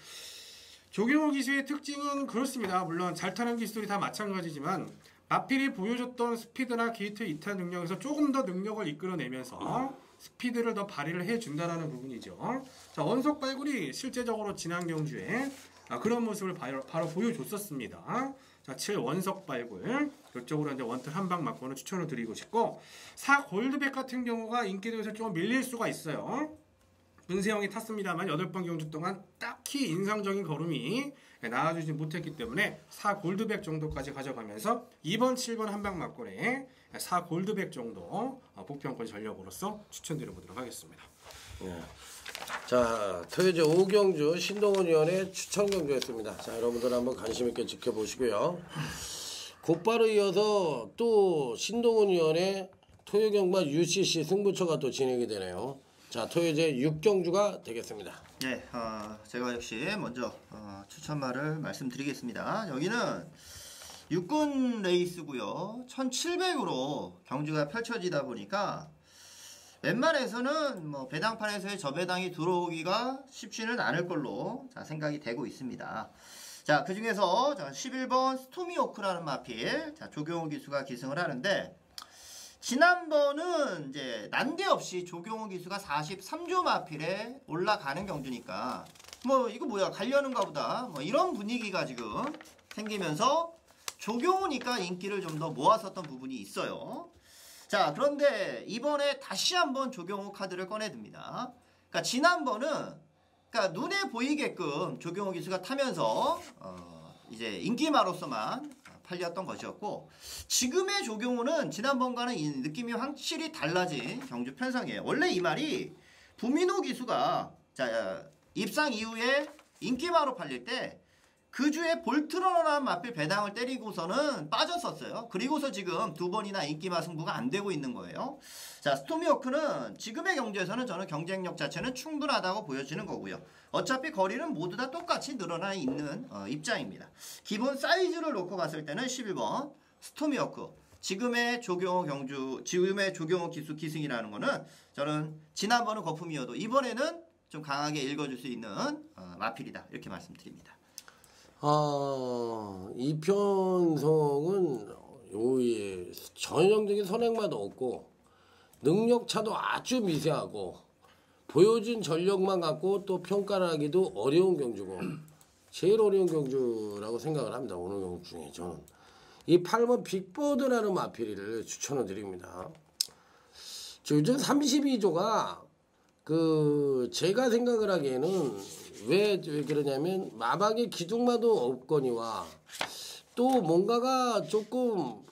조경호 기수의 특징은 그렇습니다. 물론 잘 타는 기술이 다 마찬가지지만 마필이 보여줬던 스피드나 게이트 이탈 능력에서 조금 더 능력을 이끌어내면서 스피드를 더 발휘를 해준다는 부분이죠. 자, 원석 발굴이 실제적으로 지난 경주에 그런 모습을 바로 보여줬었습니다. 자, 7 원석 발굴 이쪽으로 이제 원틀 한 방 맞고는 추천을 드리고 싶고 4 골드백 같은 경우가 인기도에서 좀 밀릴 수가 있어요. 은세형이 탔습니다만 8번 경주 동안 딱히 인상적인 걸음이 나와주지 못했기 때문에 4 골드백 정도까지 가져가면서 2번, 7번 한방 맞골에 4 골드백 정도 복평권 전력으로서 추천드려보도록 하겠습니다. 네. 자, 토요제 5경주 신동훈 위원의 추천 경주였습니다. 자, 여러분들 한번 관심 있게 지켜보시고요. 곧바로 이어서 또 신동훈 위원의 토요 경마 UCC 승부처가 또 진행이 되네요. 자, 토요제 6경주가 되겠습니다. 네, 제가 역시 먼저 추천말을 말씀드리겠습니다. 여기는 육군 레이스고요. 1700으로 경주가 펼쳐지다 보니까 웬만해서는 뭐 배당판에서의 저배당이 들어오기가 쉽지는 않을 걸로 생각이 되고 있습니다. 자, 그 중에서 11번 스토미오크라는 마필, 조경호 기수가 기승을 하는데 지난번은 이제 난데없이 조경호 기수가 43조 마필에 올라가는 경주니까 뭐 이거 뭐야 가려는가 보다 뭐 이런 분위기가 지금 생기면서 조경호니까 인기를 좀 더 모았었던 부분이 있어요. 자, 그런데 이번에 다시 한번 조경호 카드를 꺼내듭니다. 그러니까 지난번은 그러니까 눈에 보이게끔 조경호 기수가 타면서 이제 인기마로서만 팔렸던 것이었고 지금의 조경호는 지난번과는 이 느낌이 확실히 달라진 경주 편성이에요. 원래 이 말이 부민호 기수가 입상 이후에 인기마로 팔릴 때 그 주에 볼트러너라는 마필 배당을 때리고서는 빠졌었어요. 그리고서 지금 2번이나 인기마 승부가 안 되고 있는 거예요. 자, 스토미워크는 지금의 경주에서는 저는 경쟁력 자체는 충분하다고 보여지는 거고요. 어차피 거리는 모두 다 똑같이 늘어나 있는 입장입니다. 기본 사이즈를 놓고 봤을 때는 11번 스토미워크 지금의 조경호 기수 기승이라는 거는 저는 지난번은 거품이어도 이번에는 좀 강하게 읽어줄 수 있는 마필이다 이렇게 말씀드립니다. 이 편성은 요의 전형적인 선행마도 없고 능력차도 아주 미세하고 보여준 전력만 갖고 또 평가를 하기도 어려운 경주고 제일 어려운 경주라고 생각을 합니다. 오늘 경주 중에 저는 이 8번 빅보드라는 마필을 추천을 드립니다. 요즘 32조가 제가 생각을 하기에는 왜 그러냐면 마방에 기둥마도 없거니와 또 뭔가가 조금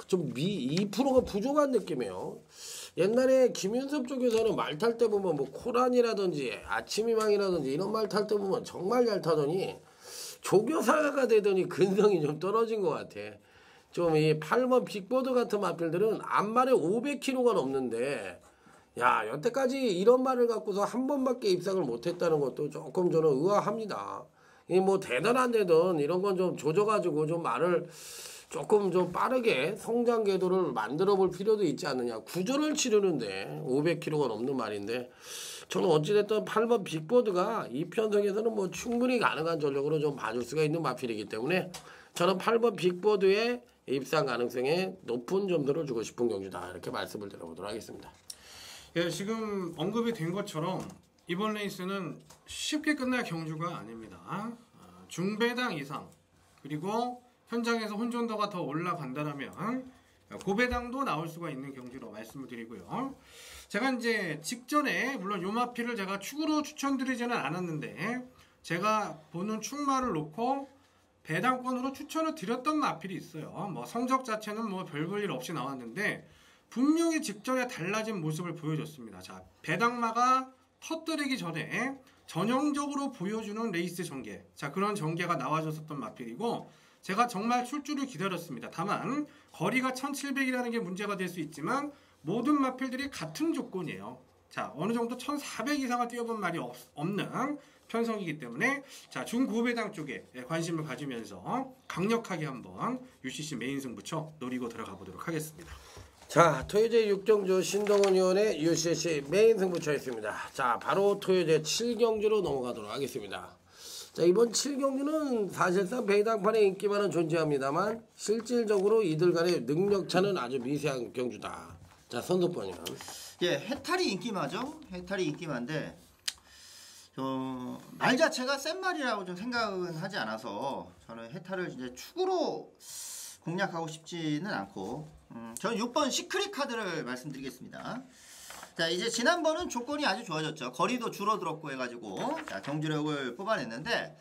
좀 2%가 부족한 느낌이에요. 옛날에 김윤섭 쪽에서는 말 탈 때 보면 뭐 코란이라든지 아침이망이라든지 이런 말 탈 때 보면 정말 잘 타더니 조교사가 되더니 근성이 좀 떨어진 것 같아. 좀 이 8번 빅보드 같은 마필들은 앞말에 500kg가 넘는데 야, 여태까지 이런 말을 갖고서 한 번밖에 입상을 못했다는 것도 조금 저는 의아합니다. 이 뭐 대단한 데든 이런 건 좀 조져가지고 좀 말을 조금 좀 빠르게 성장 궤도를 만들어 볼 필요도 있지 않느냐. 구조를 치르는데 500kg가 넘는 말인데 저는 어찌됐든 8번 빅보드가 이 편성에서는 뭐 충분히 가능한 전력으로 좀 봐줄 수가 있는 마필이기 때문에 저는 8번 빅보드의 입상 가능성에 높은 점수를 주고 싶은 경주다. 이렇게 말씀을 드려보도록 하겠습니다. 예, 지금 언급이 된 것처럼 이번 레이스는 쉽게 끝날 경주가 아닙니다. 중배당 이상 그리고 현장에서 혼전도가 더 올라간다면 고배당도 나올 수가 있는 경주로 말씀을 드리고요. 제가 이제 직전에 물론 요마피를 제가 축으로 추천드리지는 않았는데 제가 보는 축마를 놓고 배당권으로 추천을 드렸던 마필이 있어요. 뭐 성적 자체는 뭐 별 볼 일 없이 나왔는데 분명히 직전에 달라진 모습을 보여줬습니다. 자, 배당마가 터뜨리기 전에 전형적으로 보여주는 레이스 전개. 자, 그런 전개가 나와줬었던 마필이고 제가 정말 출주를 기다렸습니다. 다만 거리가 1700이라는 게 문제가 될 수 있지만 모든 마필들이 같은 조건이에요. 자, 어느 정도 1400 이상을 뛰어본 말이 없는 편성이기 때문에 자, 중고배당 쪽에 관심을 가지면서 강력하게 한번 UCC 메인 승부처 노리고 들어가 보도록 하겠습니다. 자, 토요제 6경주 신동훈 의원의 UCC 메인 승부처였습니다. 자, 바로 토요제 7경주로 넘어가도록 하겠습니다. 자, 이번 7경주는 사실상 배당판에 인기만은 존재합니다만 실질적으로 이들 간의 능력차는 아주 미세한 경주다. 자, 선수권이요. 예, 해탈이 인기마죠. 해탈이 인기마인데 말 자체가 센 말이라고 좀 생각은 하지 않아서 저는 해탈을 이제 축으로 공략하고 싶지는 않고 저는 6번 시크릿 카드를 말씀드리겠습니다. 자, 이제 지난번은 조건이 아주 좋아졌죠. 거리도 줄어들었고 해가지고 자, 경주력을 뽑아냈는데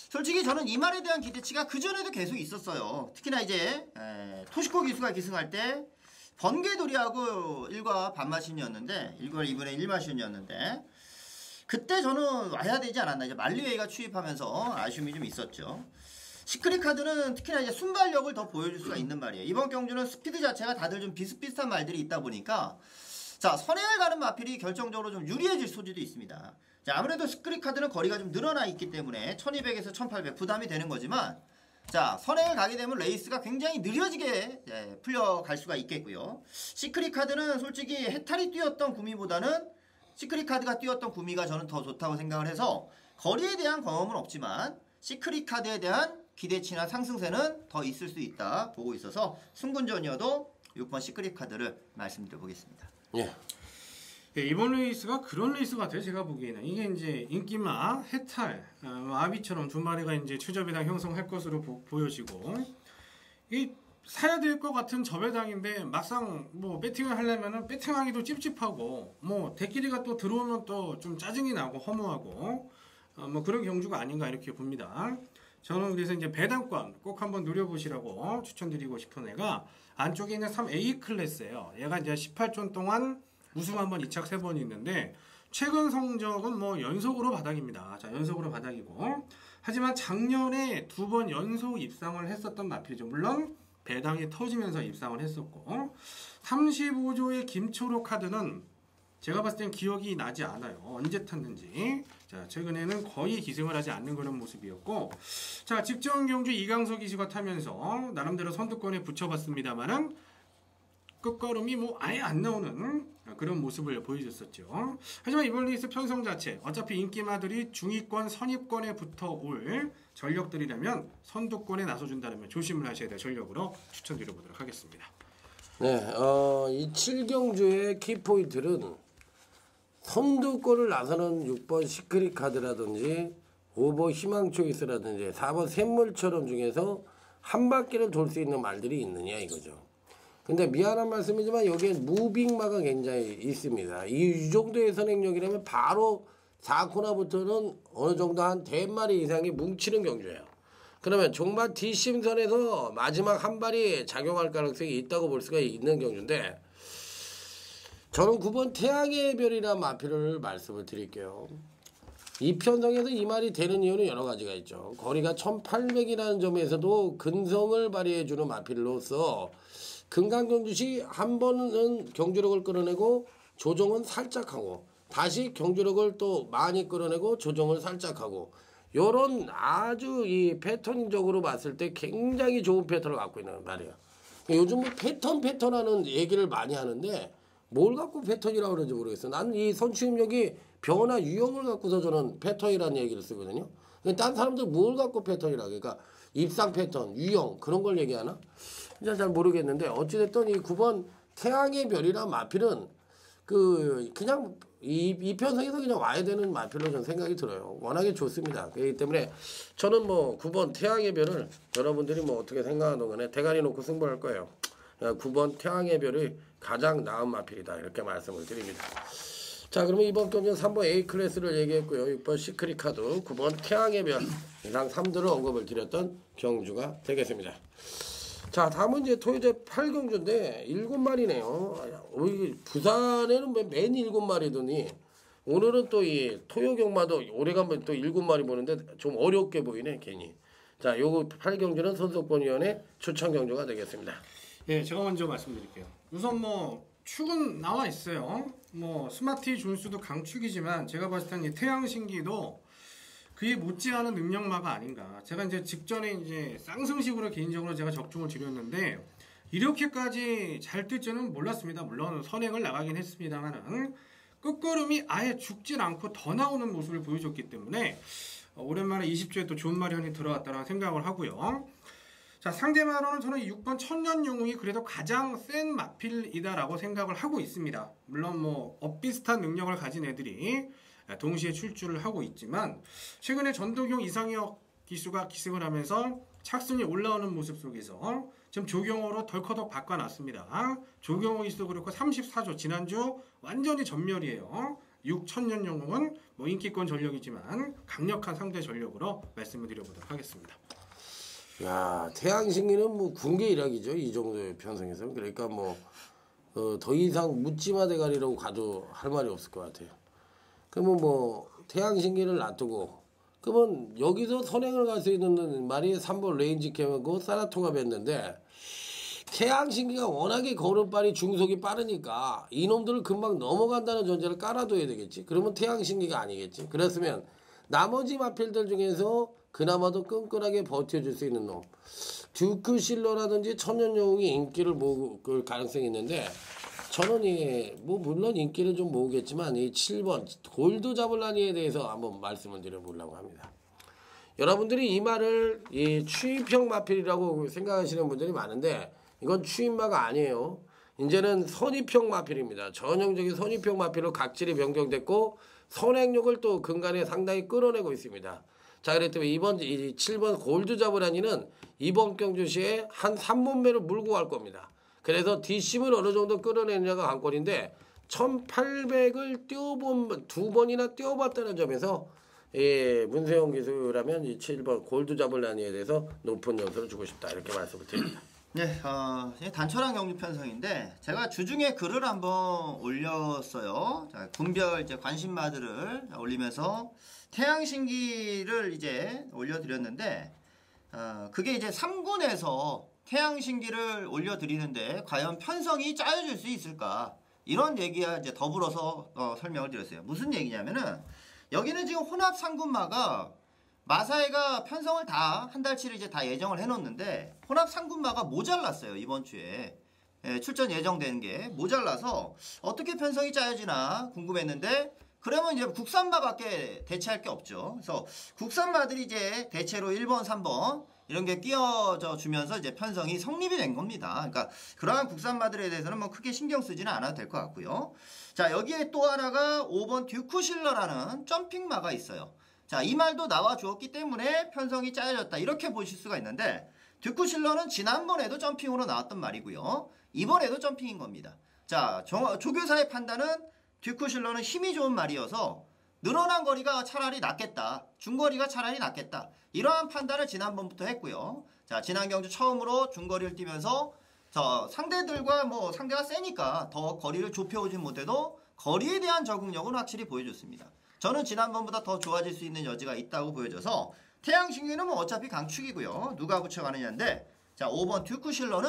솔직히 저는 이 말에 대한 기대치가 그전에도 계속 있었어요. 특히나 이제 토시코 기수가 기승할 때 번개돌이하고 1과 반마신이었는데 1과 2분의 1마신이었는데 그때 저는 와야 되지 않았나. 이제 말리웨이가 추입하면서 아쉬움이 좀 있었죠. 시크릿 카드는 특히나 이제 순발력을 더 보여줄 수가 있는 말이에요. 이번 경주는 스피드 자체가 다들 좀 비슷비슷한 말들이 있다 보니까 자, 선행을 가는 마필이 결정적으로 좀 유리해질 소지도 있습니다. 자, 아무래도 시크릿 카드는 거리가 좀 늘어나 있기 때문에 1200에서 1800 부담이 되는 거지만 자, 선행을 가게 되면 레이스가 굉장히 느려지게 풀려갈 수가 있겠고요. 시크릿 카드는 솔직히 해탈이 뛰었던 구미보다는 시크릿 카드가 뛰었던 구미가 저는 더 좋다고 생각을 해서 거리에 대한 경험은 없지만 시크릿 카드에 대한 기대치나 상승세는 더 있을 수 있다 보고 있어서 승군전이어도 6번 시크릿 카드를 말씀드려 보겠습니다. 예. 예, 이번 레이스가 그런 레이스 같아요. 제가 보기에는 이게 이제 인기마, 해탈, 아비처럼 두 마리가 이제 최저배당 형성할 것으로 보여지고 이 사야 될 것 같은 저배당인데 막상 뭐 배팅을 하려면은 배팅하기도 찝찝하고 뭐 대끼리가 또 들어오면 또 좀 짜증이 나고 허무하고 뭐 그런 경주가 아닌가 이렇게 봅니다. 저는 그래서 이제 배당권 꼭 한번 누려보시라고 추천드리고 싶은 애가 안쪽에 있는 3A 클래스예요. 얘가 이제 18전 동안 우승 한번 2착 3번 있는데 최근 성적은 뭐 연속으로 바닥입니다. 자, 연속으로 바닥이고 하지만 작년에 2번 연속 입상을 했었던 마필이죠. 물론 배당이 터지면서 입상을 했었고 35조의 김초록 카드는 제가 봤을 땐 기억이 나지 않아요. 언제 탔는지. 자, 최근에는 거의 기승을 하지 않는 그런 모습이었고 자, 직전 경주 이강석 기수가 타면서 나름대로 선두권에 붙여봤습니다만은 끝걸음이 뭐 아예 안 나오는 그런 모습을 보여줬었죠. 하지만 이번 레이스 편성 자체 어차피 인기마들이 중위권 선입권에 붙어올 전력들이라면 선두권에 나서준다면 조심을 하셔야 될 전력으로 추천드려보도록 하겠습니다. 네, 이 7경주의 키포인트는 선두권을 나서는 6번 시크릿 카드라든지 5번 희망 초이스라든지 4번 샘물처럼 중에서 한 바퀴를 돌 수 있는 말들이 있느냐 이거죠. 근데 미안한 말씀이지만 여기에 무빙마가 굉장히 있습니다. 이 정도의 선행력이라면 바로 4코너부터는 어느 정도 한 대마리 이상이 뭉치는 경주예요. 그러면 종마 뒷심선에서 마지막 한 발이 작용할 가능성이 있다고 볼 수가 있는 경주인데 저는 9번 태양의 별이라는 마필을 말씀을 드릴게요. 이 편성에서 이 말이 되는 이유는 여러 가지가 있죠. 거리가 1800이라는 점에서도 근성을 발휘해주는 마필로서 금강경주시 한 번은 경주력을 끌어내고 조정은 살짝 하고 다시 경주력을 또 많이 끌어내고 조정을 살짝 하고 요런 아주 이 패턴적으로 봤을 때 굉장히 좋은 패턴을 갖고 있는 말이에요. 요즘 뭐 패턴하는 얘기를 많이 하는데 뭘 갖고 패턴이라고 그러는지 모르겠어요. 난 이 선취입력이 변화 유형을 갖고서 저는 패턴이라는 얘기를 쓰거든요. 딴 사람들 뭘 갖고 패턴이라 그러니까 입상 패턴, 유형 그런 걸 얘기하나? 진짜 잘 모르겠는데 어찌됐든 이 9번 태양의 별이란 마필은 그냥 이 편성에서 그냥 와야 되는 마필로 저는 생각이 들어요. 워낙에 좋습니다. 그렇기 때문에 저는 뭐 9번 태양의 별을 여러분들이 뭐 어떻게 생각하는 거네 대가리 놓고 승부할 거예요. 9번 태양의 별이 가장 나은 마필이다 이렇게 말씀을 드립니다. 자, 그러면 이번 경기는 3번 A 클래스를 얘기했고요. 6번 시크릿 카드, 9번 태양의 별 이상 3들을 언급을 드렸던 경주가 되겠습니다. 자, 다음은 이제 토요제 8경주인데 7마리네요. 부산에는 맨 7마리더니 오늘은 또 이 토요경마도 오래간만에 또 7마리 보는데 좀 어렵게 보이네 괜히. 자, 요거 8경주는 선수권위원회 추천 경주가 되겠습니다. 예, 제가 먼저 말씀드릴게요. 우선 뭐 축은 나와 있어요. 뭐 스마티 존수도 강축이지만 제가 봤을 때는 태양신기도 그에 못지않은 능력마가 아닌가. 제가 이제 직전에 이제 쌍승식으로 개인적으로 제가 적중을 드렸는데 이렇게까지 잘 뜰 줄은 몰랐습니다. 물론 선행을 나가긴 했습니다만은 끝걸음이 아예 죽질 않고 더 나오는 모습을 보여줬기 때문에 오랜만에 20주에 또 좋은 마련이 들어왔다는 생각을 하고요. 자, 상대마로는 저는 6번 천년영웅이 그래도 가장 센 마필이다라고 생각을 하고 있습니다. 물론 뭐 엇비슷한 능력을 가진 애들이 동시에 출주를 하고 있지만 최근에 전도경 이상혁 기수가 기승을 하면서 착순이 올라오는 모습 속에서 지금 조경호로 덜커덕 바꿔놨습니다. 조경호 기수도 그렇고 34조 지난주 완전히 전멸이에요. 6천년영웅은 뭐 인기권 전력이지만 강력한 상대 전력으로 말씀을 드려보도록 하겠습니다. 야, 태양신기는 뭐 군계 일학이죠. 이 정도의 편성에서. 그러니까 뭐 더 이상 묻지마 대가리라고 가도 할 말이 없을 것 같아요. 그러면 뭐 태양신기를 놔두고 그러면 여기서 선행을 갈 수 있는 말이 3번 레인지 캠하고 사라토가 뵀는데 태양신기가 워낙에 걸음발이 중속이 빠르니까 이놈들을 금방 넘어간다는 전제를 깔아둬야 되겠지. 그러면 태양신기가 아니겠지. 그랬으면 나머지 마필들 중에서 그나마도 끈끈하게 버텨줄 수 있는 놈 듀크실러라든지 천년영웅이 인기를 모을 가능성이 있는데 저는 뭐 물론 인기를 좀 모으겠지만 이 7번 골드 자블라니에 대해서 한번 말씀을 드려보려고 합니다. 여러분들이 이 말을 이 추입형 마필이라고 생각하시는 분들이 많은데 이건 추입마가 아니에요. 이제는 선입형 마필입니다. 전형적인 선입형 마필로 각질이 변경됐고 선행력을 또 근간에 상당히 끌어내고 있습니다. 자, 그렇기 때문에 이번 이 7번 골드 자블라니는 이번 경주시에 한 3번매를 물고 갈 겁니다. 그래서 뒷심을 어느 정도 끌어내느냐가 관건인데 1800을 띄워본 2번이나 띄워봤다는 점에서 문세영 기수라면 이 7번 골드 자블라니에 대해서 높은 점수를 주고 싶다 이렇게 말씀을 드립니다. 네, 단촐한 경주 편성인데 제가 주중에 글을 한번 올렸어요. 자, 군별 이제 관심마들을 올리면서 태양신기를 이제 올려드렸는데 그게 이제 3군에서 태양신기를 올려드리는데 과연 편성이 짜여질 수 있을까 이런 얘기와 이제 더불어서 설명을 드렸어요. 무슨 얘기냐면은 여기는 지금 혼합 3군마가 마사회가 편성을 다 한 달치를 이제 다 예정을 해놓는데 혼합 3군마가 모자랐어요. 이번 주에 출전 예정되는 게 모자라서 어떻게 편성이 짜여지나 궁금했는데 그러면 이제 국산마밖에 대체할 게 없죠. 그래서 국산마들이 이제 대체로 1번, 3번 이런 게 끼워져 주면서 이제 편성이 성립이 된 겁니다. 그러니까 그러한 국산마들에 대해서는 뭐 크게 신경 쓰지는 않아도 될 것 같고요. 자, 여기에 또 하나가 5번 듀크실러라는 점핑마가 있어요. 자, 이 말도 나와 주었기 때문에 편성이 짜여졌다 이렇게 보실 수가 있는데 듀크실러는 지난번에도 점핑으로 나왔던 말이고요. 이번에도 점핑인 겁니다. 자, 조교사의 판단은 듀크실러는 힘이 좋은 말이어서 늘어난 거리가 차라리 낫겠다. 중거리가 차라리 낫겠다. 이러한 판단을 지난번부터 했고요. 자, 지난 경주 처음으로 중거리를 뛰면서 상대들과 뭐 상대가 세니까 더 거리를 좁혀오진 못해도 거리에 대한 적응력은 확실히 보여줬습니다. 저는 지난번보다 더 좋아질 수 있는 여지가 있다고 보여져서 태양신기는 뭐 어차피 강축이고요. 누가 붙여가느냐인데 자, 5번 듀크실러는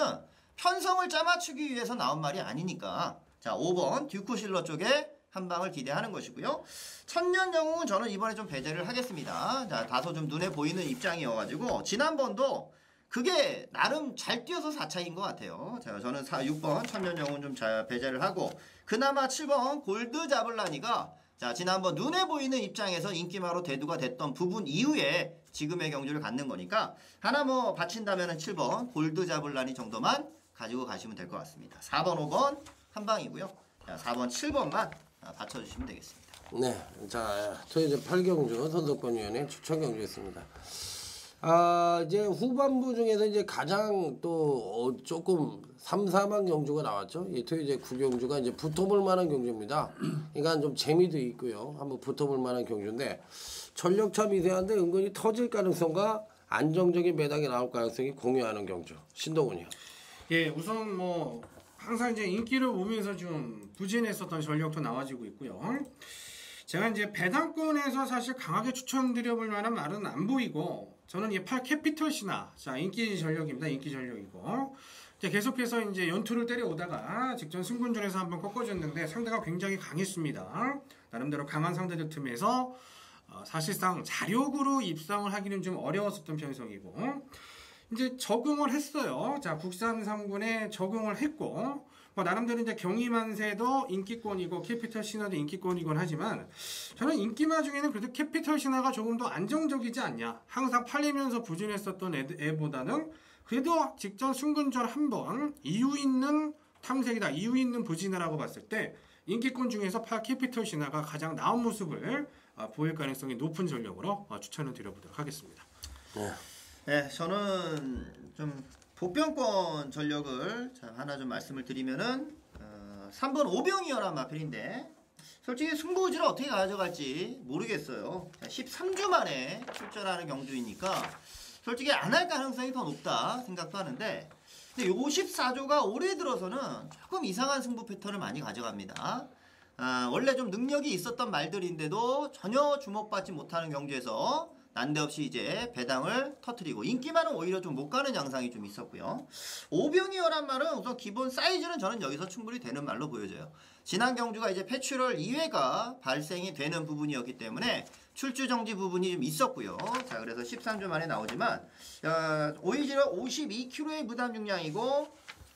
편성을 짜맞추기 위해서 나온 말이 아니니까 자, 5번 듀크실러 쪽에 한 방을 기대하는 것이고요. 천년영웅은 저는 이번에 좀 배제를 하겠습니다. 자, 다소 좀 눈에 보이는 입장이어가지고 지난번도 그게 나름 잘 뛰어서 4차인 것 같아요. 자, 저는 6번 천년영웅은 좀 배제를 하고 그나마 7번 골드 자블라니가 자, 지난번 눈에 보이는 입장에서 인기마로 대두가 됐던 부분 이후에 지금의 경주를 갖는 거니까 하나 뭐 바친다면은 7번 골드 자블라니 정도만 가지고 가시면 될 것 같습니다. 4번, 5번 한 방이고요. 자, 4번, 7번만 받쳐주시면 되겠습니다. 네, 자, 토요일 8경주 선석권위원회 추천 경주였습니다. 이제 후반부 중에서 이제 가장 또 조금 3-4만 경주가 나왔죠. 이 토요일 9경주가 이제 붙어볼 만한 경주입니다. 그러니까 좀 재미도 있고요. 한번 붙어볼 만한 경주인데 전력차 미세한데 은근히 터질 가능성과 안정적인 매당이 나올 가능성이 공유하는 경주. 신동훈이요. 예, 우선 뭐 항상 이제 인기를 모으면서 좀 부진했었던 전력도 나와지고 있고요. 제가 이제 배당권에서 사실 강하게 추천드려볼 만한 말은 안 보이고 저는 이 8 캐피털 신화 자 인기 전력입니다. 인기 전력이고 이제 계속해서 이제 연투를 때려오다가 직전 승군전에서 한번 꺾어졌는데 상대가 굉장히 강했습니다. 나름대로 강한 상대들 틈에서 사실상 자력으로 입상을 하기는 좀 어려웠었던 편성이고 이제 적응을 했어요. 자, 국산 3군에 적응을 했고, 뭐 나름대로 이제 경희만세도 인기권이고 캐피털 신화도 인기권이곤 하지만 저는 인기마 중에는 그래도 캐피털 신화가 조금 더 안정적이지 않냐. 항상 팔리면서 부진했었던 애보다는 그래도 직전 순근전 한번 이유 있는 탐색이다, 이유 있는 부진을 하고 봤을 때 인기권 중에서 캐피털 신화가 가장 나은 모습을 보일 가능성이 높은 전력으로 추천을 드려보도록 하겠습니다. 네, 저는 좀 보병권 전력을 하나 좀 말씀을 드리면은 3번 오병이어란 마필인데 솔직히 승부지를 어떻게 가져갈지 모르겠어요. 13주 만에 출전하는 경주이니까 솔직히 안 할 가능성이 더 높다 생각도 하는데 근데 54조가 올해 들어서는 조금 이상한 승부 패턴을 많이 가져갑니다. 원래 좀 능력이 있었던 말들인데도 전혀 주목받지 못하는 경주에서 난데없이 이제 배당을 터뜨리고 인기만은 오히려 좀 못 가는 양상이 좀 있었고요. 오병이어란 말은 우선 기본 사이즈는 저는 여기서 충분히 되는 말로 보여져요. 지난 경주가 이제 패출월 2회가 발생이 되는 부분이었기 때문에 출주 정지 부분이 좀 있었고요. 자, 그래서 13주 만에 나오지만 오히려 52kg의 무담 중량이고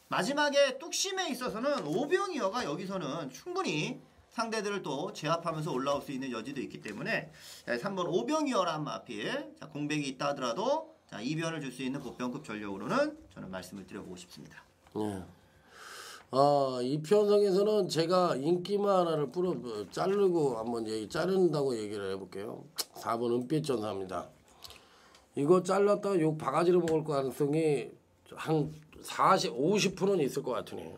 마지막에 뚝심에 있어서는 오병이어가 여기서는 충분히 상대들을 또 제압하면서 올라올 수 있는 여지도 있기 때문에 3번 오병이어란 마필 공백이 있다 하더라도 이변을 줄 수 있는 보병급 전력으로는 저는 말씀을 드려보고 싶습니다. 네. 이 편성에서는 제가 인기마 하나를 자르고 한번 자른다고 얘기를 해볼게요. 4번 은빛 전사입니다. 이거 잘랐다가 욕 바가지로 먹을 가능성이 한 50%는 있을 것 같으네.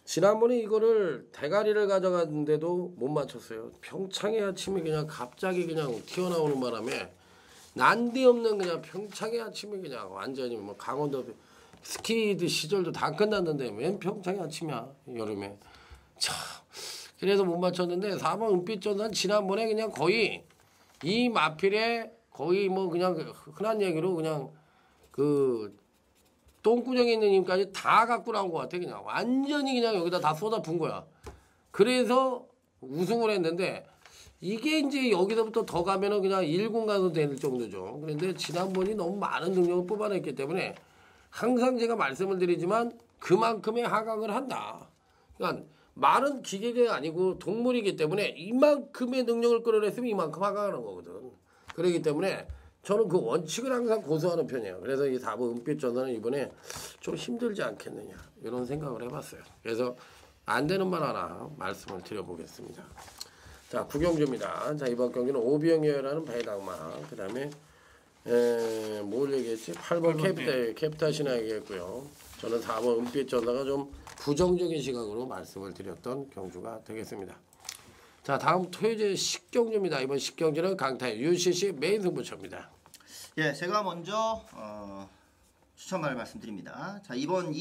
지난번에 이거를 대가리를 가져갔는데도 못 맞췄어요. 평창의 아침이 그냥 갑자기 그냥 튀어나오는 바람에 난데없는 그냥 평창의 아침이 그냥 완전히 뭐 강원도 스키드 시절도 다 끝났는데 웬 평창의 아침이야 여름에. 참 그래서 못 맞췄는데 4번 은빛전선 지난번에 그냥 거의 이 마필에 거의 뭐 그냥 흔한 얘기로 그냥 그 똥구녕에 있는 힘까지 다 갖고 나온 것 같아. 그냥 완전히 그냥 여기다 다 쏟아부은 거야. 그래서 우승을 했는데 이게 이제 여기서부터 더 가면은 그냥 1군 가도 될 정도죠. 그런데 지난번이 너무 많은 능력을 뽑아냈기 때문에 항상 제가 말씀을 드리지만 그만큼의 하강을 한다. 그러니까 말은 기계가 아니고 동물이기 때문에 이만큼의 능력을 끌어냈으면 이만큼 하강하는 거거든. 그렇기 때문에 저는 그 원칙을 항상 고수하는 편이에요. 그래서 이 4번 은빛 전선은 이번에 좀 힘들지 않겠느냐 이런 생각을 해봤어요. 그래서 안 되는 말 하나 말씀을 드려보겠습니다. 자, 9경주입니다. 자, 이번 경기는 오병이어라는 배당마, 그 다음에 뭘 얘기했지? 8번 캐피탈 신화 얘기했고요. 저는 4번 은빛 전사가 좀 부정적인 시각으로 말씀을 드렸던 경주가 되겠습니다. 자, 다음 토요일 식경주입니다. 이번 식경주는 강타의 UCC 메인 승부처입니다. 예, 제가 먼저 추천말을 말씀드립니다. 자, 이번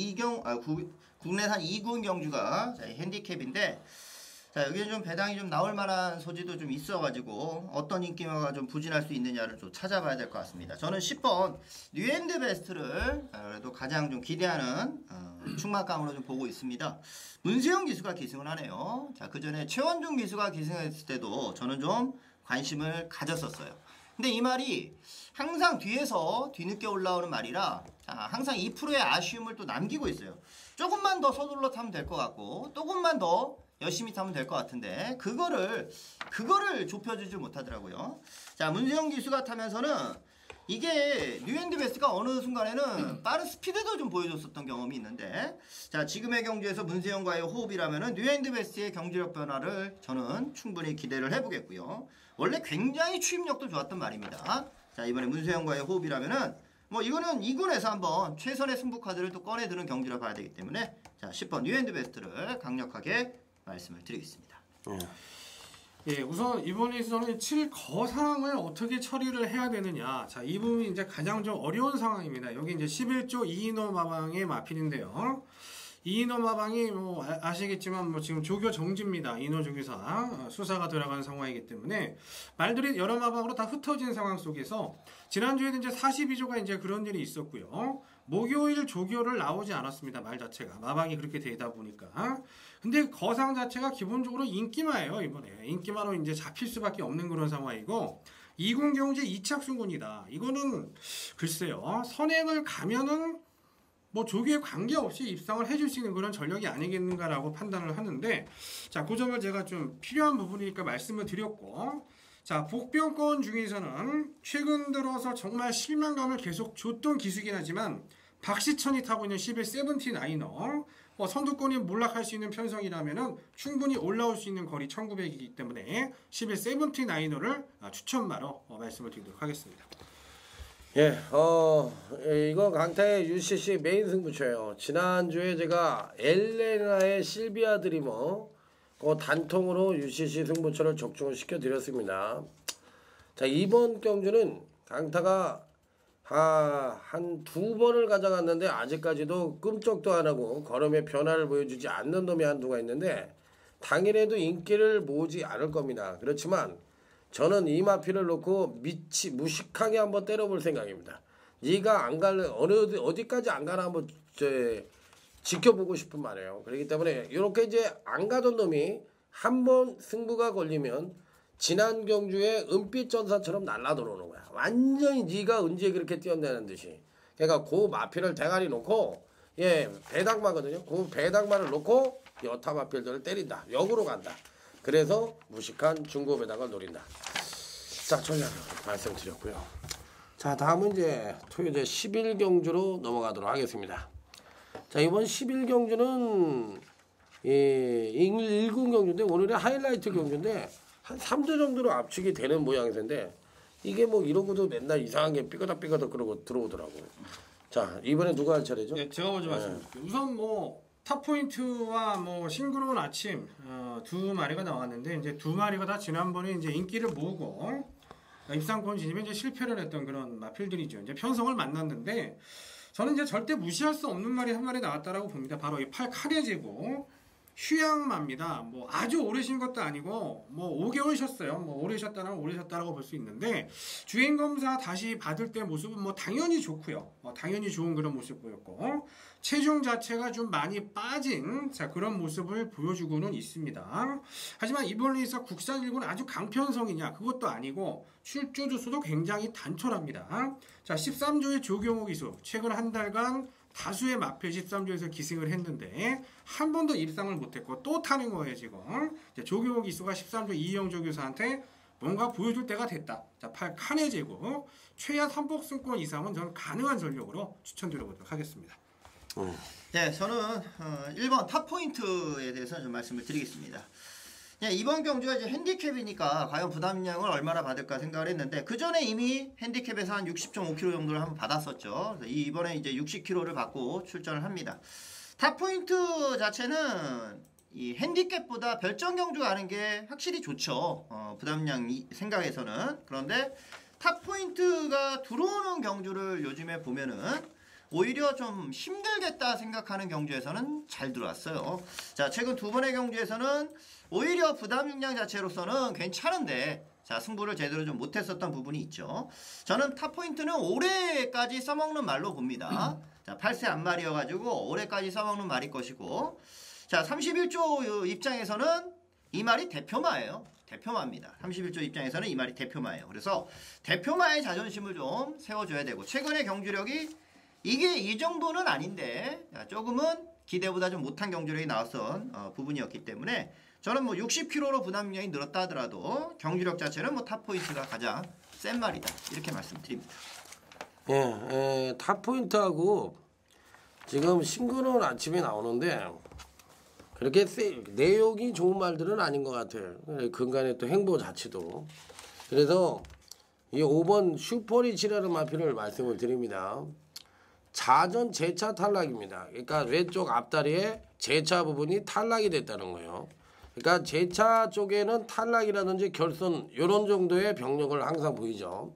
국내산 2군 경주가 핸디캡인데 자, 여기는 좀 배당이 좀 나올 만한 소지도 좀 있어가지고 어떤 인기마가 좀 부진할 수 있느냐를 좀 찾아봐야 될 것 같습니다. 저는 10번 뉴앤드 베스트를 그래도 가장 좀 기대하는 충만감으로 좀 보고 있습니다. 문세영 기수가 기승을 하네요. 자, 그 전에 최원중 기수가 기승했을 때도 저는 좀 관심을 가졌었어요. 근데 이 말이 항상 뒤에서 뒤늦게 올라오는 말이라 항상 2%의 아쉬움을 또 남기고 있어요. 조금만 더 서둘러 타면 될 것 같고 조금만 더 열심히 타면 될 것 같은데 그거를 좁혀주지 못하더라고요. 자, 문세영 기수가 타면서는 이게 뉴앤드 베스트가 어느 순간에는 빠른 스피드도 좀 보여줬었던 경험이 있는데 자, 지금의 경주에서 문세영과의 호흡이라면은 뉴앤드 베스트의 경주력 변화를 저는 충분히 기대를 해보겠고요. 원래 굉장히 추임력도 좋았던 말입니다. 자, 이번에 문세영과의 호흡이라면은 뭐 이거는 2군에서 한번 최선의 승부 카드를 또 꺼내드는 경주라 봐야 되기 때문에 자, 10번 뉴앤드 베스트를 강력하게 말씀을 드리겠습니다. 예, 우선 이번에서는 7거 상황을 어떻게 처리를 해야 되느냐. 자, 이 부분이 이제 가장 좀 어려운 상황입니다. 여기 이제 11조 이인호 마방의 마필인데요. 이인호 마방이 뭐 아시겠지만 뭐 지금 조교 정지입니다. 이인호 조교사 수사가 들어가는 상황이기 때문에 말들이 여러 마방으로 다 흩어진 상황 속에서 지난주에도 이제 42조가 이제 그런 일이 있었고요. 목요일 조교를 나오지 않았습니다. 말 자체가 마방이 그렇게 되다 보니까. 근데 거상 자체가 기본적으로 인기마예요. 이번에 인기마로 이제 잡힐 수밖에 없는 그런 상황이고 이군경제 이착순군이다. 이거는 글쎄요. 선행을 가면은 뭐 조기에 관계없이 입상을 해줄 수 있는 그런 전력이 아니겠는가라고 판단을 하는데 자, 그 점을 제가 좀 필요한 부분이니까 말씀을 드렸고 자, 복병권 중에서는 최근 들어서 정말 실망감을 계속 줬던 기수긴 하지만 박시천이 타고 있는 11 세븐티나이너 선두권이 몰락할 수 있는 편성이라면은 충분히 올라올 수 있는 거리 1900이기 때문에 11 세븐티나이너를 추천마로 말씀을 드리도록 하겠습니다. 예, 이거 강타의 UCC 메인 승부처예요. 지난주에 제가 엘레나의 실비아 드리머 단통으로 UCC 승부처를 적중을 시켜드렸습니다. 자, 이번 경주는 강타가 한 2번을 가져갔는데 아직까지도 끔찍도 안 하고 걸음의 변화를 보여주지 않는 놈이 한두가 있는데 당일에도 인기를 모으지 않을 겁니다. 그렇지만 저는 이 마피를 놓고 무식하게 한번 때려볼 생각입니다. 네가 안 갈래 어디까지 안 가나 한번 지켜보고 싶은 말이에요. 그렇기 때문에 이렇게 이제 안 가던 놈이 한번 승부가 걸리면 지난 경주에 은빛 전사처럼 날라 들어오는 거야. 완전히 네가 언제 그렇게 뛰어내는 듯이. 그러니까 그 마피를 대가리 놓고 배당마거든요. 그 배당마를 놓고 여타 마필들을 때린다. 역으로 간다. 그래서 무식한 중고 배당을 노린다. 자, 전략을 말씀드렸고요. 자, 다음은 이제 토요제 11경주로 넘어가도록 하겠습니다. 자, 이번 11경주는 1군 경주인데 오늘의 하이라이트 경주인데 한 3조 정도로 압축이 되는 모양인데 이게 뭐 이러고도 맨날 이상한 게 삐거덕삐거덕 그러고 들어오더라고요. 자, 이번에 누가 할 차례죠? 네, 제가 먼저 말씀드릴게요. 우선 뭐 탑포인트와 뭐 싱그러운 아침 두 마리가 나왔는데 이제 두 마리가 다 지난번에 이제 인기를 모으고 입상권 진입에 이제 실패를 했던 그런 마필들이죠. 이제 편성을 만났는데 저는 이제 절대 무시할 수 없는 말이 한 마리 나왔다라고 봅니다. 바로 이 8 카레제고 휴양마입니다. 뭐 아주 오래 쉰 것도 아니고 뭐 5개월 쉬었어요. 뭐 오래 쉬었다면 오래 쉬었다라고 볼 수 있는데 주행 검사 다시 받을 때 모습은 뭐 당연히 좋고요. 당연히 좋은 그런 모습 보였고 체중 자체가 좀 많이 빠진 그런 모습을 보여주고는 있습니다. 하지만 이번 레이스 국산 1군 아주 강편성이냐 그것도 아니고 출조 주수도 굉장히 단촐합니다. 자, 13조의 조경호 기수 최근 한 달간 다수의 마필 13조에서 기승을 했는데 한 번도 입상을 못했고 또 타는 거예요 지금. 조경호 기수가 13조 이영조 교수한테 뭔가 보여줄 때가 됐다. 자, 8 카네제고 최하 3복승권 이상은 저는 가능한 전력으로 추천드려보도록 하겠습니다. 네, 저는 1번 탑포인트에 대해서 좀 말씀을 드리겠습니다. 네, 이번 경주가 이제 핸디캡이니까 과연 부담량을 얼마나 받을까 생각을 했는데 그 전에 이미 핸디캡에서 한 60.5kg 정도를 한번 받았었죠. 이번에 이제 60kg를 받고 출전을 합니다. 탑포인트 자체는 이 핸디캡보다 별점 경주 가는 게 확실히 좋죠. 부담량 생각에서는. 그런데 탑포인트가 들어오는 경주를 요즘에 보면은 오히려 좀 힘들겠다 생각하는 경주에서는 잘 들어왔어요. 자, 최근 두 번의 경주에서는 오히려 부담 용량 자체로서는 괜찮은데 자, 승부를 제대로 좀 못했었던 부분이 있죠. 저는 탑포인트는 올해까지 써먹는 말로 봅니다. 자, 8세 앞말이어가지고 올해까지 써먹는 말일 것이고 자, 31조 입장에서는 이 말이 대표마예요. 대표마입니다. 31조 입장에서는 이 말이 대표마예요. 그래서 대표마의 자존심을 좀 세워줘야 되고 최근의 경주력이 이게 이 정도는 아닌데 조금은 기대보다 좀 못한 경주력이 나왔던 부분이었기 때문에 저는 뭐 60kg로 부담량이 늘었다 하더라도 경주력 자체는 뭐 탑포인트가 가장 센 말이다 이렇게 말씀드립니다. 탑포인트하고 지금 싱그러운 아침에 나오는데 그렇게 내용이 좋은 말들은 아닌 것 같아요. 근간의 또 행보 자체도. 그래서 이 5번 슈퍼리치라는 마필을 말씀을 드립니다. 자전 제차 탈락입니다. 그러니까 왼쪽 앞다리에 제차 부분이 탈락이 됐다는 거예요. 그러니까 제차 쪽에는 탈락이라든지 결손 이런 정도의 병력을 항상 보이죠.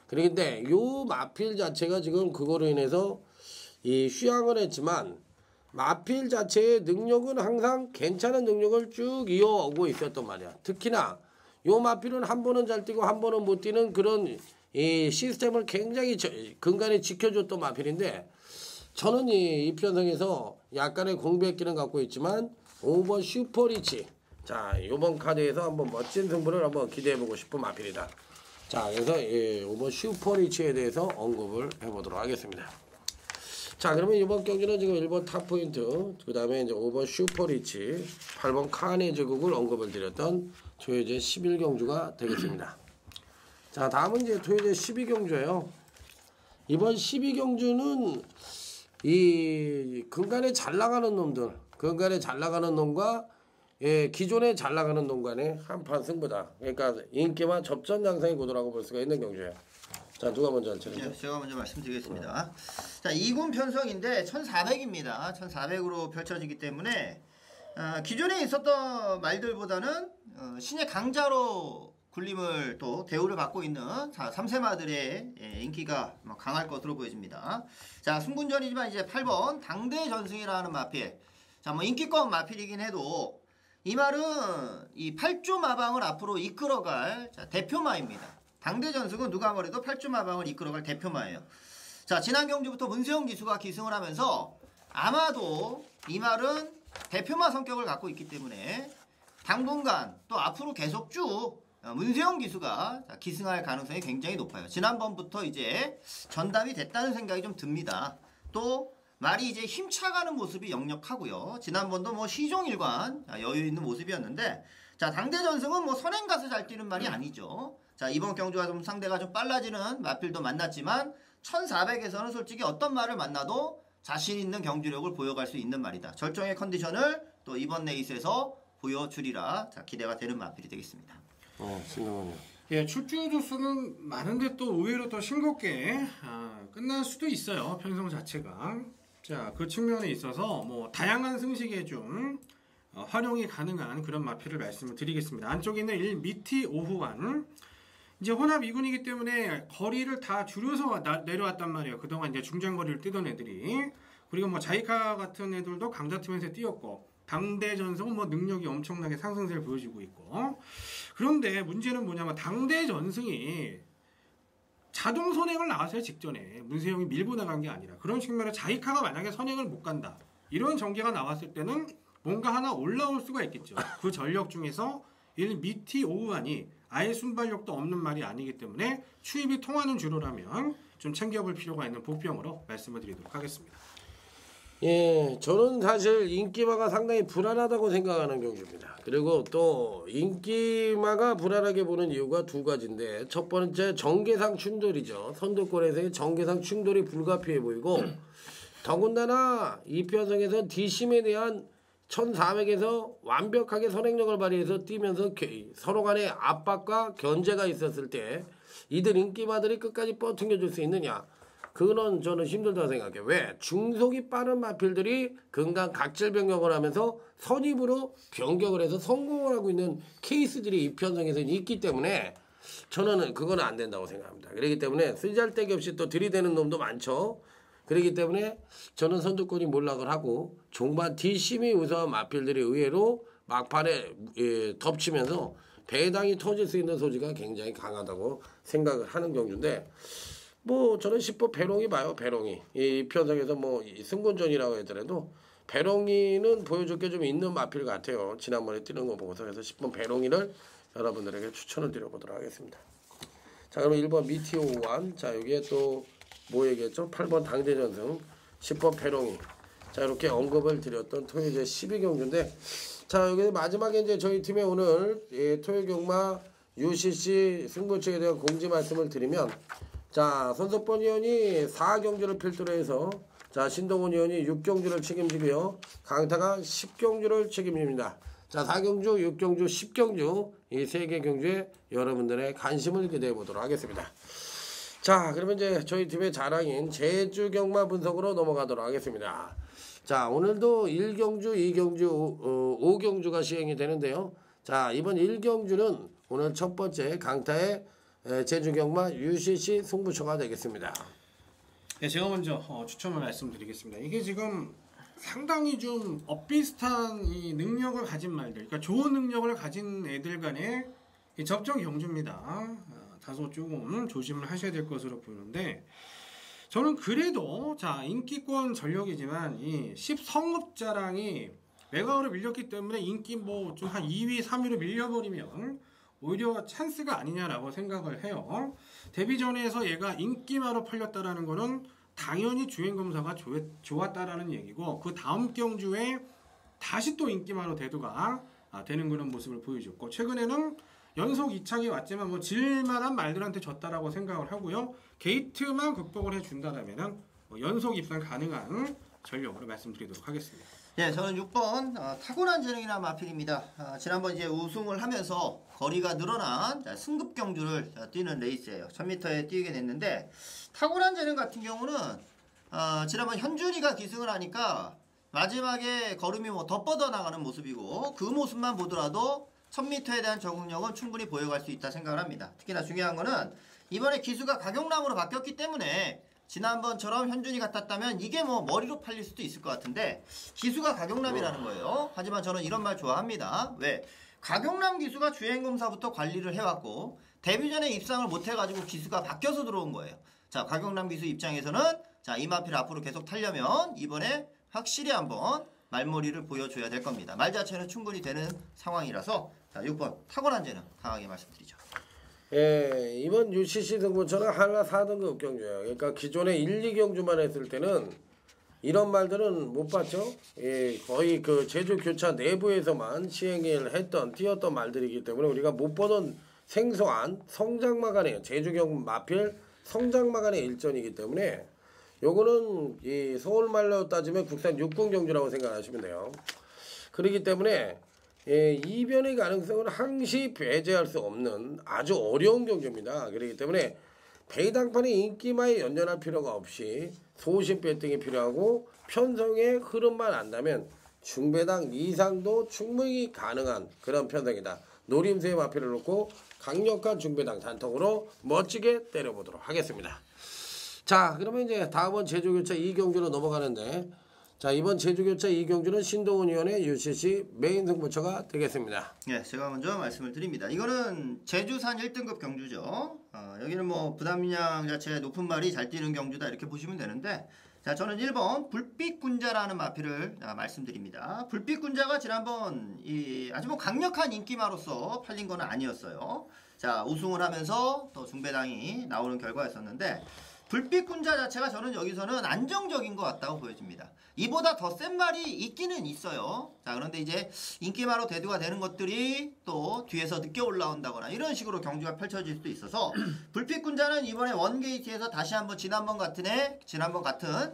그런데 요 마필 자체가 지금 그거로 인해서 이 휴양을 했지만 마필 자체의 능력은 항상 괜찮은 능력을 쭉 이어오고 있었단 말이야. 특히나 요 마필은 한 번은 잘 뛰고 한 번은 못 뛰는 그런 이 시스템을 굉장히 근간에 지켜줬던 마필인데 저는 이 편성에서 약간의 공백기는 갖고 있지만 5번 슈퍼리치 자, 이번 카드에서 한번 멋진 승부를 한번 기대해보고 싶은 마필이다. 자, 그래서 이번 슈퍼리치에 대해서 언급을 해보도록 하겠습니다. 자, 그러면 이번 경기는 지금 1번 탑포인트, 그 다음에 이제 5번 슈퍼리치, 8번 카네즈국을 언급을 드렸던 토요제 11경주가 되겠습니다. 자, 다음은 이제 토요제 12경주예요. 이번 12경주는 이 근간에 잘 나가는 놈들, 근간에 잘 나가는 놈과 기존에 잘 나가는 놈 간의 한판 승부다. 그러니까 인기와 접전 양상의 구도라고 볼 수가 있는 경주예요. 자, 누가 먼저 할 차례죠? 제가 먼저 말씀드리겠습니다. 자, 2군 편성인데 1400입니다. 1400으로 펼쳐지기 때문에 기존에 있었던 말들보다는 신의 강자로 굴림을 또 대우를 받고 있는 3세마들의 인기가 강할 것으로 보여집니다. 자, 승분전이지만 이제 8번 당대 전승이라는 마필. 자, 뭐 인기권 마필이긴 해도 이 말은 이 8조 마방을 앞으로 이끌어갈 대표마입니다. 당대 전승은 누가 뭐래도 8조 마방을 이끌어갈 대표마예요. 자, 지난 경주부터 문세영 기수가 기승을 하면서 아마도 이 말은 대표마 성격을 갖고 있기 때문에 당분간 또 앞으로 계속 쭉 문세영 기수가 기승할 가능성이 굉장히 높아요. 지난번부터 이제 전담이 됐다는 생각이 좀 듭니다. 또 말이 이제 힘차가는 모습이 역력하고요. 지난번도 뭐 시종일관 여유 있는 모습이었는데, 자, 당대 전승은 뭐 선행 가서 잘 뛰는 말이 아니죠. 자, 이번 경주가 좀 상대가 좀 빨라지는 마필도 만났지만 1400에서는 솔직히 어떤 말을 만나도 자신 있는 경주력을 보여갈 수 있는 말이다. 절정의 컨디션을 또 이번 레이스에서 보여주리라. 자, 기대가 되는 마필이 되겠습니다. 신동훈이요. 예, 출주 조수는 많은데 또 의외로 더 싱겁게 끝날 수도 있어요. 편성 자체가. 자, 그 측면에 있어서 뭐 다양한 승식에 좀 활용이 가능한 그런 마필을 말씀을 드리겠습니다. 안쪽에 있는 1미티 5후간 이제 혼합 2군이기 때문에 거리를 다 줄여서 내려왔단 말이에요. 그동안 이제 중장거리를 뛰던 애들이. 그리고 뭐 자이카 같은 애들도 강자팀에서 뛰었고, 당대 전승은 뭐 능력이 엄청나게 상승세를 보여주고 있고. 그런데 문제는 뭐냐면 당대 전승이 자동 선행을 나왔어요. 직전에 문세영이 밀고 나간 게 아니라. 그런 측면에 자이카가 만약에 선행을 못 간다, 이런 전개가 나왔을 때는 뭔가 하나 올라올 수가 있겠죠. 그 전력 중에서 1미티 5후간이 아예 순발력도 없는 말이 아니기 때문에 추입이 통하는 주로라면 좀 챙겨볼 필요가 있는 복병으로 말씀을 드리도록 하겠습니다. 예, 저는 사실 인기마가 상당히 불안하다고 생각하는 경주입니다. 그리고 또 인기마가 불안하게 보는 이유가 두 가지인데, 첫 번째 정계상 충돌이죠. 선두권에서의 정계상 충돌이 불가피해 보이고, 더군다나 이 편성에서 D심에 대한 1400에서 완벽하게 선행력을 발휘해서 뛰면서 서로 간의 압박과 견제가 있었을 때 이들 인기마들이 끝까지 뻗팅겨줄 수 있느냐, 그거는 저는 힘들다고 생각해요. 왜? 중속이 빠른 마필들이 근간 각질 변경을 하면서 선입으로 변경을 해서 성공을 하고 있는 케이스들이 이 편성에서는 있기 때문에 저는 그거는 안 된다고 생각합니다. 그렇기 때문에 쓰잘데기 없이 또 들이대는 놈도 많죠. 그렇기 때문에 저는 선두권이 몰락을 하고 종반 뒷심이 우수한 마필들이 의외로 막판에 덮치면서 배당이 터질 수 있는 소지가 굉장히 강하다고 생각을 하는 경주인데, 뭐 저는 10번 배롱이 봐요. 배롱이 이 편성에서 뭐 승군전이라고 하더라도 배롱이는 보여줄 게 좀 있는 마필 같아요. 지난번에 뛰는 거 보고서. 그래서 10번 배롱이를 여러분들에게 추천을 드려보도록 하겠습니다. 자, 그럼 1번 미티오 원, 자 여기에 또 뭐 얘기했죠? 8번 당대전승, 10번 배롱이. 자, 이렇게 언급을 드렸던 토요일 12경주인데, 자 여기 마지막에 이제 저희 팀의 오늘 토요일 경마 UCC 승부처에 대한 공지 말씀을 드리면, 자, 손석번 의원이 4경주를 필두로 해서, 자, 신동훈 의원이 6경주를 책임지고요. 강타가 10경주를 책임집니다. 자, 4경주, 6경주, 10경주 이 3개 경주에 여러분들의 관심을 기대해 보도록 하겠습니다. 자, 그러면 이제 저희 팀의 자랑인 제주 경마 분석으로 넘어가도록 하겠습니다. 자, 오늘도 1경주, 2경주, 5경주가 시행이 되는데요. 자, 이번 1경주는 오늘 첫 번째 강타의 제주경마 UCC 승부처가 되겠습니다. 네, 제가 먼저 추천을 말씀드리겠습니다. 이게 지금 상당히 좀 엇비슷한 이 능력을 가진 말들, 그러니까 좋은 능력을 가진 애들 간의 접전 경주입니다. 다소 조금 조심을 하셔야 될 것으로 보이는데, 저는 그래도 자, 인기권 전력이지만 이 10성읍자랑이 외곽으로 밀렸기 때문에 인기 뭐 좀 한 2위, 3위로 밀려버리면 오히려 찬스가 아니냐라고 생각을 해요. 데뷔전에서 얘가 인기마로 팔렸다라는 거는 당연히 주행검사가 좋았다라는 얘기고 그 다음 경주에 다시 또 인기마로 대두가 되는 그런 모습을 보여줬고 최근에는 연속 2착이 왔지만 뭐 질만한 말들한테 졌다라고 생각을 하고요. 게이트만 극복을 해준다라면은 연속 입상 가능한 전력으로 말씀드리도록 하겠습니다. 예, 저는 6번 타고난 재능이라는 마필입니다. 지난번 이제 우승을 하면서 거리가 늘어난 승급 경주를 뛰는 레이스예요. 1000m에 뛰게 됐는데 타고난 재능 같은 경우는 지난번 현준이가 기승을 하니까 마지막에 걸음이 뭐 더 뻗어나가는 모습이고 그 모습만 보더라도 1000m에 대한 적응력은 충분히 보여갈 수 있다 생각을 합니다. 특히나 중요한 거는 이번에 기수가 가격남으로 바뀌었기 때문에 지난번처럼 현준이 같았다면 이게 뭐 머리로 팔릴 수도 있을 것 같은데 기수가 가격남이라는 거예요. 하지만 저는 이런 말 좋아합니다. 왜? 가격남 기수가 주행검사부터 관리를 해왔고 데뷔 전에 입상을 못해가지고 기수가 바뀌어서 들어온 거예요. 자, 가격남 기수 입장에서는 자, 이 마필 앞으로 계속 타려면 이번에 확실히 한번 말머리를 보여줘야 될 겁니다. 말 자체는 충분히 되는 상황이라서 자, 6번 타고난 재능 강하게 말씀드리죠. 예, 이번 UCC 승부처는 한라 4등급 경주예요. 그러니까 기존에 1, 2경주만 했을 때는 이런 말들은 못 봤죠. 예, 거의 그 제주 교차 내부에서만 시행을 했던 뛰었던 말들이기 때문에 우리가 못 보던 생소한 성장마간의 제주경 마필 성장마간의 일전이기 때문에 요거는 이 서울말로 따지면 국산 6군 경주라고 생각하시면 돼요. 그렇기 때문에 예, 이변의 가능성은 항시 배제할 수 없는 아주 어려운 경주입니다. 그렇기 때문에 배당판의 인기마에 연연할 필요가 없이 소신 배팅이 필요하고 편성의 흐름만 안다면 중배당 이상도 충분히 가능한 그런 편성이다. 노림수의 마필을 놓고 강력한 중배당 단통으로 멋지게 때려보도록 하겠습니다. 자, 그러면 이제 다음은 제주교차 2경주로 넘어가는데 자, 이번 제주교차 2경주는 신동훈 위원의 UCC 메인 승부처가 되겠습니다. 예, 제가 먼저 말씀을 드립니다. 이거는 제주산 1등급 경주죠. 여기는 뭐 부담량 자체가 높은 말이 잘 뛰는 경주다 이렇게 보시면 되는데 자, 저는 1번 불빛군자라는 마필을 말씀드립니다. 불빛군자가 지난번 아주 뭐 강력한 인기마로서 팔린 건 아니었어요. 자, 우승을 하면서 또 중배당이 나오는 결과였었는데 불빛군자 자체가 저는 여기서는 안정적인 것 같다고 보여집니다. 이보다 더 센 말이 있기는 있어요. 자, 그런데 이제 인기마로 대두가 되는 것들이 또 뒤에서 늦게 올라온다거나 이런 식으로 경주가 펼쳐질 수도 있어서 불빛군자는 이번에 원게이트에서 다시 한번 지난번 같은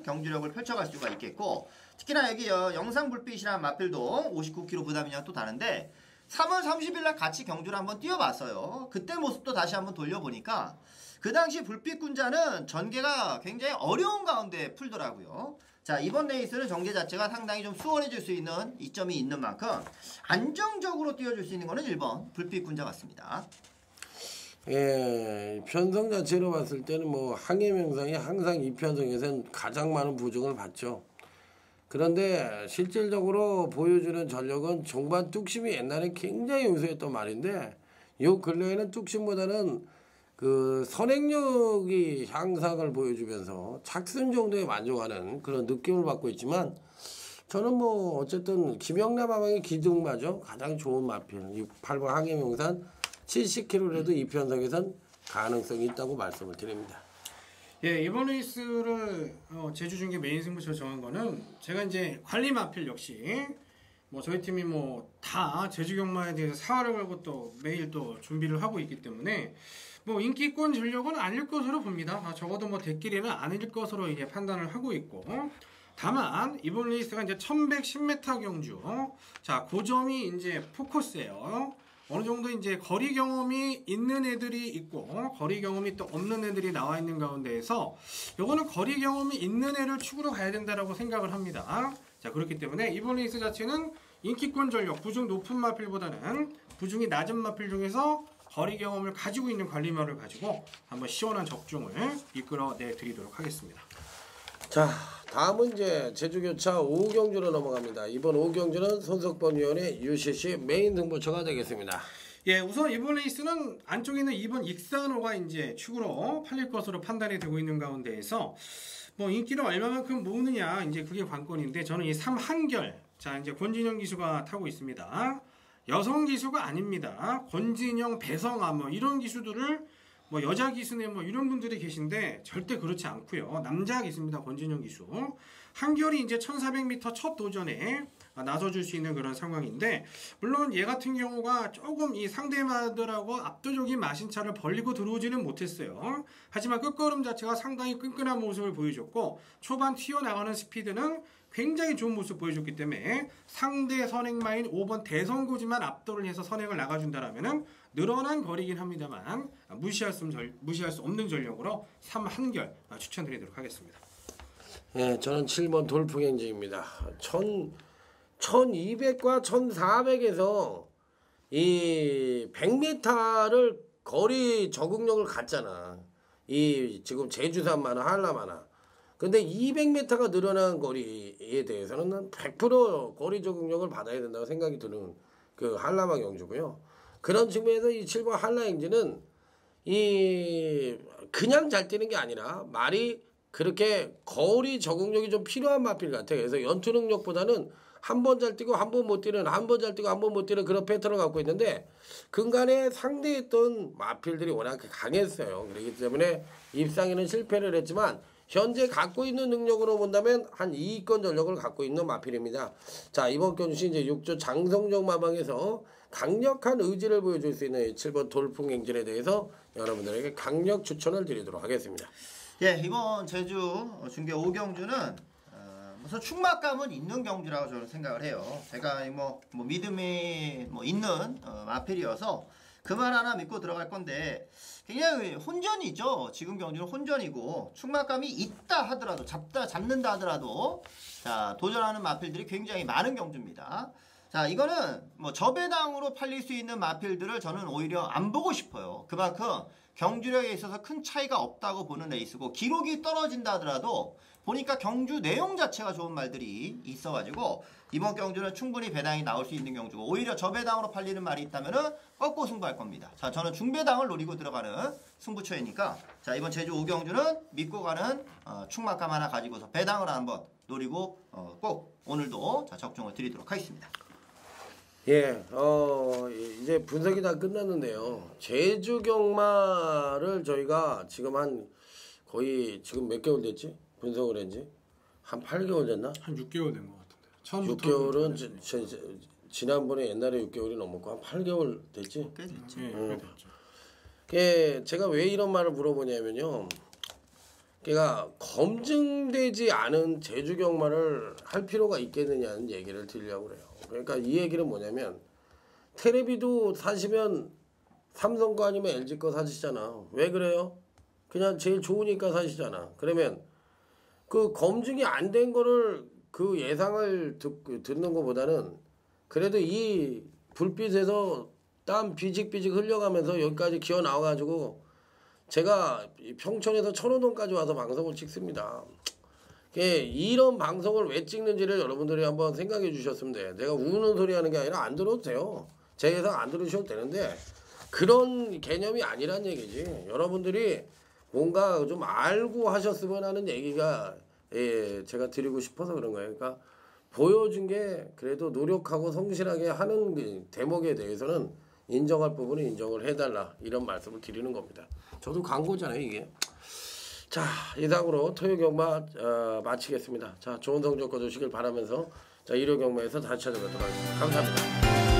경주력을 펼쳐갈 수가 있겠고 특히나 여기 영상불빛이라는 마필도 59kg 부담이랑 또 다른데 3월 30일 날 같이 경주를 한번 뛰어봤어요. 그때 모습도 다시 한번 돌려보니까 그 당시 불빛군자는 전개가 굉장히 어려운 가운데 풀더라고요. 자, 이번 레이스는 전개 자체가 상당히 좀 수월해질 수 있는 이점이 있는 만큼 안정적으로 뛰어줄 수 있는 거는 1번 불빛군자 같습니다. 예, 편성 자체로 봤을 때는 뭐 항해명상이 항상 이 편성에서는 가장 많은 부정을 받죠. 그런데 실질적으로 보여주는 전력은 종반 뚝심이 옛날에 굉장히 우수했던 말인데 요 근래에는 뚝심보다는 그 선행력이 향상을 보여주면서 착순 정도에 만족하는 그런 느낌을 받고 있지만 저는 뭐 어쨌든 김영남 마방의 기둥마저 가장 좋은 마필 8번 항해명산 70km라도 이 편성에선 가능성이 있다고 말씀을 드립니다. 예, 이번 레이스를 제주중계 메인 승부처 정한 거는 제가 이제 관리 마필 역시 뭐 저희 팀이 뭐 다 제주 경마에 대해서 사활을 걸고 또 매일 또 준비를 하고 있기 때문에 뭐 인기권 전력은 아닐 것으로 봅니다. 적어도 뭐 대끼리는 아닐 것으로 이제 판단을 하고 있고 다만 이번 레이스가 이제 1110m 경주 자, 그 점이 이제 포커스예요. 어느 정도 이제 거리 경험이 있는 애들이 있고 거리 경험이 또 없는 애들이 나와 있는 가운데에서 요거는 거리 경험이 있는 애를 축으로 가야 된다라고 생각을 합니다. 자, 그렇기 때문에 이번 레이스 자체는 인기권 전력 부중 높은 마필보다는 부중이 낮은 마필 중에서 거리 경험을 가지고 있는 관리마를 가지고 한번 시원한 적중을 이끌어내 드리도록 하겠습니다. 자, 다음은 이제 제주교차 5경주로 넘어갑니다. 이번 5경주는 손석범 위원의 UCC 메인 승부처가 되겠습니다. 예, 우선 이번 레이스는 안쪽에 있는 2번 익산호가 이제 축으로 팔릴 것으로 판단이 되고 있는 가운데에서 뭐 인기를 얼마만큼 모으느냐 이제 그게 관건인데 저는 이 3한결 자 이제 권진영 기수가 타고 있습니다. 여성 기수가 아닙니다. 권진영, 배성아 뭐 이런 기수들을 뭐 여자 기수네 뭐 이런 분들이 계신데 절대 그렇지 않고요. 남자 기수입니다. 권진영 기수. 한결이 이제 1400m 첫 도전에 나서줄 수 있는 그런 상황인데 물론 얘 같은 경우가 조금 이 상대마들하고 압도적인 마신차를 벌리고 들어오지는 못했어요. 하지만 끝걸음 자체가 상당히 끈끈한 모습을 보여줬고 초반 튀어나가는 스피드는 굉장히 좋은 모습 보여줬기 때문에 상대 선행마인 5번 대성고지만 압도를 해서 선행을 나가준다라면은 늘어난 거리긴 합니다만 무시할 수 없는 전력으로 3 한결 추천드리도록 하겠습니다. 예, 저는 7번 돌풍행진입니다. 1200과 1400에서 이 100m를 거리 적응력을 갖잖아. 이 지금 제주산마나 한라마나. 근데 200m가 늘어난 거리에 대해서는 난 100% 거리 적응력을 받아야 된다고 생각이 드는 그 한라마 경주고요. 그런 측면에서 이 7번 한라행진은 이 그냥 잘 뛰는 게 아니라 말이 그렇게 거리 적응력이 좀 필요한 마필 같아요. 그래서 연투 능력보다는 한 번 잘 뛰고 한 번 못 뛰는, 한 번 잘 뛰고 한 번 못 뛰는 그런 패턴을 갖고 있는데 근간에 상대했던 마필들이 워낙 강했어요. 그렇기 때문에 입상에는 실패를 했지만 현재 갖고 있는 능력으로 본다면 한 2위권 전력을 갖고 있는 마필입니다. 자, 이번 경주 이제 6조 장성정 마방에서 강력한 의지를 보여줄 수 있는 7번 돌풍행진에 대해서 여러분들에게 강력 추천을 드리도록 하겠습니다. 예, 이번 제주 중계 5경주는 무슨 충막감은 있는 경주라고 저는 생각을 해요. 제가 뭐 믿음이 있는 마필이어서 그 말 하나 믿고 들어갈 건데 굉장히 혼전이죠. 지금 경주는 혼전이고 충막감이 있다 하더라도 잡는다 하더라도 자 도전하는 마필들이 굉장히 많은 경주입니다. 자 이거는 뭐 저배당으로 팔릴 수 있는 마필들을 저는 오히려 안 보고 싶어요. 그만큼 경주력에 있어서 큰 차이가 없다고 보는 레이스고 기록이 떨어진다 하더라도 보니까 경주 내용 자체가 좋은 말들이 있어가지고 이번 경주는 충분히 배당이 나올 수 있는 경주고 오히려 저배당으로 팔리는 말이 있다면은 꺾고 승부할 겁니다. 자 저는 중배당을 노리고 들어가는 승부처이니까 자 이번 제주 5경주는 믿고 가는 충막감 하나 가지고서 배당을 한번 노리고 꼭 오늘도 자 적중을 드리도록 하겠습니다. 예, 이제 분석이 다 끝났는데요. 제주 경마를 저희가 지금 한 거의 지금 몇 개월 됐지? 분석을 했지? 한 8개월 됐나? 한 6개월 된 것 같은데. 처음부터 6개월은 지난번에 옛날에 6개월이 넘었고 한 8개월 됐지? 꽤 됐지. 꽤 됐죠. 제가 왜 이런 말을 물어보냐면요. 걔가 검증되지 않은 제주 경마를 할 필요가 있겠느냐는 얘기를 드리려고 그래요. 그러니까 이 얘기는 뭐냐면 테레비도 사시면 삼성 거 아니면 LG 거 사시잖아. 왜 그래요? 그냥 제일 좋으니까 사시잖아. 그러면 그 검증이 안 된 거를 그 예상을 듣는 것보다는 그래도 이 불빛에서 땀 비직비직 흘려가면서 여기까지 기어 나와가지고 제가 평촌에서 천호동까지 와서 방송을 찍습니다. 이런 방송을 왜 찍는지를 여러분들이 한번 생각해 주셨으면 돼요. 내가 우는 소리 하는 게 아니라 안 들어도 돼요. 제 예상 안 들으셔도 되는데 그런 개념이 아니란 얘기지. 여러분들이 뭔가 좀 알고 하셨으면 하는 얘기가 제가 드리고 싶어서 그런 거예요. 그러니까 보여준 게 그래도 노력하고 성실하게 하는 대목에 대해서는 인정할 부분은 인정을 해달라 이런 말씀을 드리는 겁니다. 저도 광고잖아요 이게. 자 이상으로 토요 경마 마치겠습니다. 자 좋은 성적 거두시길 바라면서 자 일요 경마에서 다시 찾아뵙도록 하겠습니다. 감사합니다.